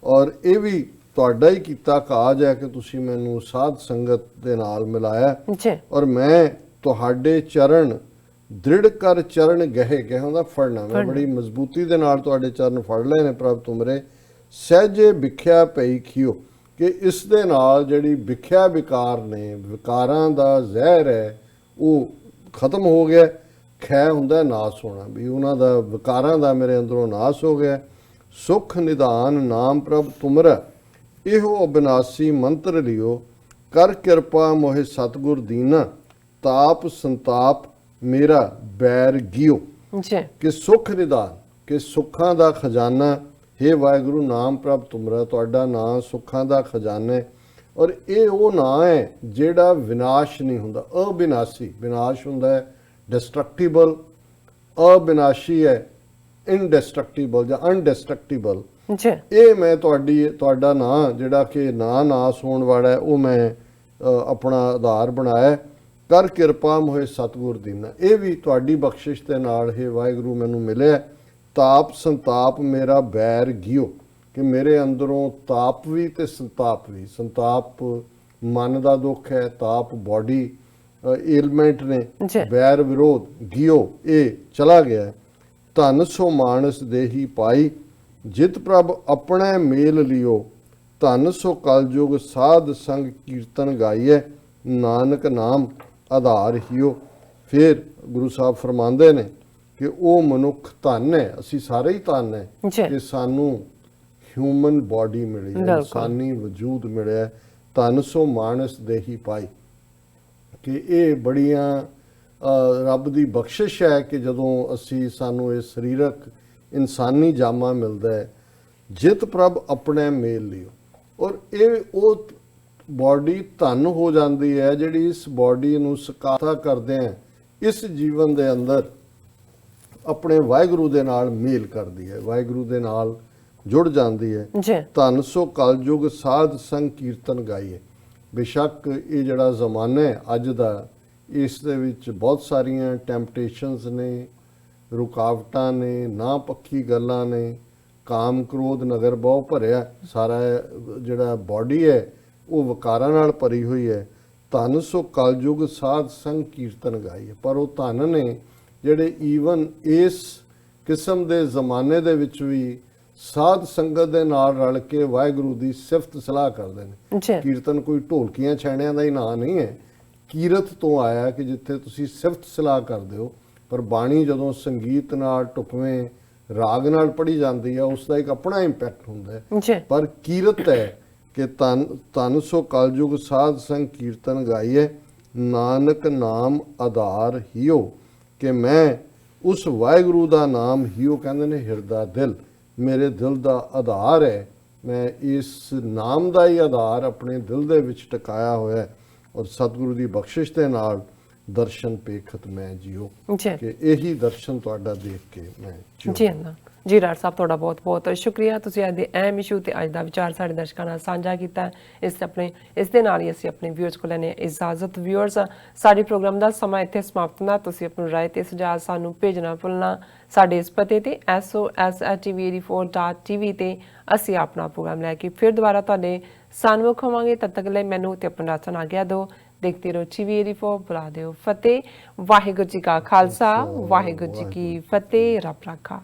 ਔਰ ਇਹ ਵੀ ਤੁਹਾਡਾ ਹੀ ਕੀਤਾ ਕਾਜ ਹੈ ਕਿ ਤੁਸੀਂ ਮੈਨੂੰ ਸਾਧ ਸੰਗਤ ਦੇ ਨਾਲ ਮਿਲਾਇਆ। ਜੀ ਔਰ ਮੈਂ ਤੁਹਾਡੇ ਚਰਨ ਦ੍ਰਿੜ ਕਰ ਚਰਨ ਗਹਿ, ਗਹਿ ਹੁੰਦਾ ਫੜਨਾ, ਮੈਂ ਬੜੀ ਮਜ਼ਬੂਤੀ ਦੇ ਨਾਲ ਤੁਹਾਡੇ ਚਰਨ ਫੜ ਲਏ ਨੇ ਪ੍ਰਭ ਤੁਮਰੇ। ਸਹਿਜੇ ਵਿਖਿਆ ਪਈ ਖੀਓ, ਕਿ ਇਸ ਦੇ ਨਾਲ ਜਿਹੜੀ ਵਿਖਿਆ ਵਿਕਾਰ ਨੇ, ਵਿਕਾਰਾਂ ਦਾ ਜ਼ਹਿਰ ਹੈ, ਉਹ ਖਤਮ ਹੋ ਗਿਆ। ਖੈ ਹੁੰਦਾ ਨਾਸ ਹੋਣਾ, ਵੀ ਉਹਨਾਂ ਦਾ ਵਿਕਾਰਾਂ ਦਾ ਮੇਰੇ ਅੰਦਰੋਂ ਨਾਸ ਹੋ ਗਿਆ। ਸੁਖ ਨਿਧਾਨ ਨਾਮ ਪ੍ਰਭ ਤੁਮਰਾ, ਇਹੋ ਅਬਿਨਾਸੀ ਮੰਤਰ ਲਿਓ। ਕਰ ਕਿਰਪਾ ਮੋਹਿ ਸਤਿਗੁਰ ਦੀਨਾ, ਤਾਪ ਸੰਤਾਪ ਮੇਰਾ ਬੈਰ ਗਿਓ। ਜੀ ਕਿ ਸੁਖ ਨਿਧਾਨ, ਕਿ ਸੁੱਖਾਂ ਦਾ ਖਜ਼ਾਨਾ, ਹੇ ਵਾਹਿਗੁਰੂ ਨਾਮ ਪ੍ਰਭ ਤੁਮਰਾ, ਤੁਹਾਡਾ ਨਾਮ ਸੁੱਖਾਂ ਦਾ ਖਜ਼ਾਨਾ ਹੈ। ਔਰ ਇਹ ਉਹ ਨਾਂ ਹੈ ਜਿਹੜਾ ਵਿਨਾਸ਼ ਨਹੀਂ ਹੁੰਦਾ, ਅਬਿਨਾਸੀ। ਵਿਨਾਸ਼ ਹੁੰਦਾ ਹੈ ਡਿਸਟਰਕਟੀਬਲ, ਅਬਿਨਾਸ਼ੀ ਹੈ ਇਨਡਿਸਟਰਕਟੀਬਲ ਜਾਂ ਅਨਡਿਸਟਰਕਟੀਬਲ। ਜੀ ਇਹ ਮੈਂ ਤੁਹਾਡਾ ਨਾਂ ਜਿਹੜਾ ਕਿ ਨਾਸ ਹੋਣ ਵਾਲਾ ਹੈ, ਉਹ ਮੈਂ ਆਪਣਾ ਆਧਾਰ ਬਣਾਇਆ। ਕਰ ਕਿਰਪਾ ਮੋਹਿ ਸਤਿਗੁਰ ਦੀਨਾ, ਇਹ ਵੀ ਤੁਹਾਡੀ ਬਖਸ਼ਿਸ਼ ਦੇ ਨਾਲ ਹੇ ਵਾਹਿਗੁਰੂ ਮੈਨੂੰ ਮਿਲਿਆ। ਤਾਪ ਸੰਤਾਪ ਮੇਰਾ ਬੈਰ ਗਿਓ, ਕਿ ਮੇਰੇ ਅੰਦਰੋਂ ਤਾਪ ਵੀ ਤੇ ਸੰਤਾਪ ਵੀ। ਸੰਤਾਪ ਮਨ ਦਾ ਦੁੱਖ ਹੈ, ਤਾਪ ਬਾਡੀ ਏਲਮੈਂਟ ਨੇ, ਬੈਰ ਵਿਰੋਧ ਗਿਓ ਇਹ ਚਲਾ ਗਿਆ। ਧਨ ਸੋ ਮਾਨਸ ਦੇਹੀ ਪਾਈ, ਜਿਤ ਪ੍ਰਭ ਆਪਣੇ ਮੇਲ ਲਿਓ। ਧਨ ਸੋ ਕਲਯੁਗ ਸਾਧ ਸੰਗ ਕੀਰਤਨ ਗਾਈਐ, ਨਾਨਕ ਨਾਮ ਆਧਾਰ ਹੀਓ। ਫਿਰ ਗੁਰੂ ਸਾਹਿਬ ਫਰਮਾਉਂਦੇ ਨੇ ਕਿ ਉਹ ਮਨੁੱਖ ਧਨ ਹੈ, ਅਸੀਂ ਸਾਰੇ ਹੀ ਧਨ ਹੈ ਕਿ ਸਾਨੂੰ ਹਿਊਮਨ ਬਾਡੀ ਮਿਲੀ, ਇਨਸਾਨੀ ਵਜੂਦ ਮਿਲਿਆ। ਧਨ ਸੋ ਮਾਨਸ ਦੇਹੀ ਪਾਈ, ਕਿ ਇਹ ਬੜੀਆਂ ਰੱਬ ਦੀ ਬਖਸ਼ਿਸ਼ ਹੈ ਕਿ ਜਦੋਂ ਸਾਨੂੰ ਇਹ ਸਰੀਰਕ ਇਨਸਾਨੀ ਜਾਮਾ ਮਿਲਦਾ ਹੈ। ਜਿਤ ਪ੍ਰਭ ਆਪਣੇ ਮੇਲ ਲਿਓ, ਔਰ ਇਹ ਉਹ ਬਾਡੀ ਧਨ ਹੋ ਜਾਂਦੀ ਹੈ ਜਿਹੜੀ ਇਸ ਬਾਡੀ ਨੂੰ ਸਕਾਥਾ ਕਰਦੇ ਆ, ਇਸ ਜੀਵਨ ਦੇ ਅੰਦਰ ਆਪਣੇ ਵਾਹਿਗੁਰੂ ਦੇ ਨਾਲ ਮੇਲ ਕਰਦੀ ਹੈ, ਵਾਹਿਗੁਰੂ ਦੇ ਨਾਲ ਜੁੜ ਜਾਂਦੀ ਹੈ। ਧਨ ਸੋ ਕਲਯੁਗ ਸਾਧ ਸੰਗ ਕੀਰਤਨ ਗਾਈਏ। ਬੇਸ਼ੱਕ ਇਹ ਜਿਹੜਾ ਜ਼ਮਾਨਾ ਹੈ ਅੱਜ ਦਾ, ਇਸ ਦੇ ਵਿੱਚ ਬਹੁਤ ਸਾਰੀਆਂ ਟੈਂਪਟੇਸ਼ਨਸ ਨੇ, ਰੁਕਾਵਟਾਂ ਨੇ, ਨਾ ਪੱਖੀ ਗੱਲਾਂ ਨੇ, ਕਾਮ ਕ੍ਰੋਧ ਨਗਰ ਬਹੁ ਭਰਿਆ। ਸਾਰਾ ਜਿਹੜਾ ਬਾਡੀ ਹੈ ਉਹ ਵਿਕਾਰਾਂ ਨਾਲ ਭਰੀ ਹੋਈ ਹੈ। ਧਨ ਸੋ ਕਲਯੁਗ ਸਾਧ ਸੰਗ ਕੀਰਤਨ ਗਾਈਏ। ਪਰ ਉਹ ਧਨ ਨੇ ਜਿਹੜੇ ਈਵਨ ਇਸ ਕਿਸਮ ਦੇ ਜ਼ਮਾਨੇ ਦੇ ਵਿੱਚ ਵੀ ਸਾਧ ਸੰਗਤ ਦੇ ਨਾਲ ਰਲ ਕੇ ਵਾਹਿਗੁਰੂ ਦੀ ਸਿਫਤ ਸਲਾਹ ਕਰਦੇ ਨੇ। ਕੀਰਤਨ ਕੋਈ ਢੋਲਕੀਆਂ ਛੈਣਿਆਂ ਦਾ ਹੀ ਨਾਂ ਨਹੀਂ ਹੈ, ਕੀਰਤ ਤੋਂ ਆਇਆ ਕਿ ਜਿੱਥੇ ਤੁਸੀਂ ਸਿਫਤ ਸਲਾਹ ਕਰਦੇ ਹੋ। ਪਰ ਬਾਣੀ ਜਦੋਂ ਸੰਗੀਤ ਨਾਲ, ਢੁਕਵੇਂ ਰਾਗ ਨਾਲ ਪੜ੍ਹੀ ਜਾਂਦੀ ਹੈ, ਉਸ ਦਾ ਇੱਕ ਆਪਣਾ ਇੰਪੈਕਟ ਹੁੰਦਾ ਹੈ। ਪਰ ਕੀਰਤ ਹੈ ਕਿ ਧਨ ਸੋ ਕਲਯੁਗ ਸਾਧ ਸੰਗ ਕੀਰਤਨ ਗਾਈਏ, ਨਾਨਕ ਨਾਮ ਆਧਾਰ ਹੀਓ। ਕਿ ਮੈਂ ਉਸ ਵਾਹਿਗੁਰੂ ਦਾ ਨਾਮ ਹੀਓ ਕਹਿੰਦੇ ਨੇ ਹਿਰਦਾ ਦਿਲ, ਮੇਰੇ ਦਿਲ ਦਾ ਆਧਾਰ ਹੈ। ਮੈਂ ਇਸ ਨਾਮ ਦਾ ਹੀ ਆਧਾਰ ਆਪਣੇ ਦਿਲ ਦੇ ਵਿੱਚ ਟਿਕਾਇਆ ਹੋਇਆ ਹੈ। ਔਰ ਸਤਿਗੁਰੂ ਦੀ ਬਖਸ਼ਿਸ਼ ਦੇ ਨਾਲ ਦਰਸ਼ਨ ਪੇਖਤ ਮੈਂ ਜਿਉ, ਕਿ ਇਹੀ ਦਰਸ਼ਨ ਤੁਹਾਡਾ ਦੇਖ ਕੇ ਮੈਂ ਜੀ ਜੀ ਰਾਜ ਸਾਹਿਬ, ਤੁਹਾਡਾ ਬਹੁਤ ਬਹੁਤ ਸ਼ੁਕਰੀਆ। ਤੁਸੀਂ ਅੱਜ ਦੇ ਅਹਿਮ ਇਸ਼ੂ ਤੇ ਅੱਜ ਦਾ ਵਿਚਾਰ ਸਾਡੇ ਦਰਸ਼ਕਾਂ ਨਾਲ ਸਾਂਝਾ ਕੀਤਾ। ਇਸ ਦੇ ਨਾਲ ਹੀ ਅਸੀਂ ਆਪਣੇ ਵਿਊਅਰਸ ਕੋਲ ਲੈਣੇ ਇਜਾਜ਼ਤ। ਵਿਊਅਰਸ, ਸਾਡੇ ਪ੍ਰੋਗਰਾਮ ਦਾ ਸਮਾਂ ਇੱਥੇ ਸਮਾਪਤ ਹੁੰਦਾ। ਤੁਸੀਂ ਆਪਣੀ ਰਾਏ ਤੇ ਸੁਝਾਅ ਸਾਨੂੰ ਭੇਜਣਾ ਭੁੱਲਣਾ। ਸਾਡੇ ਇਸ ਪਤੇ ਤੇ sos@tv84.tv ਤੇ ਅਸੀਂ ਆਪਣਾ ਪ੍ਰੋਗਰਾਮ ਲੈ ਕੇ ਫਿਰ ਦੁਬਾਰਾ ਤੁਹਾਡੇ ਸਾਨਮੁਖ ਹੋਵਾਂਗੇ। ਤਦ ਤੱਕ ਲਈ ਮੈਨੂੰ ਤੇ ਆਪਣਾ ਰਾਸ਼ਨ ਆਗਿਆ ਦਿਓ। ਦੇਖਦੇ ਰਹੋ TV84, ਬੁਲਾ ਦਿਓ ਫਤਿਹ। ਵਾਹਿਗੁਰੂ ਜੀ ਕਾ ਖਾਲਸਾ, ਵਾਹਿਗੁਰੂ ਜੀ ਕੀ ਫਤਿਹ। ਰੱਬ ਰਾਖਾ।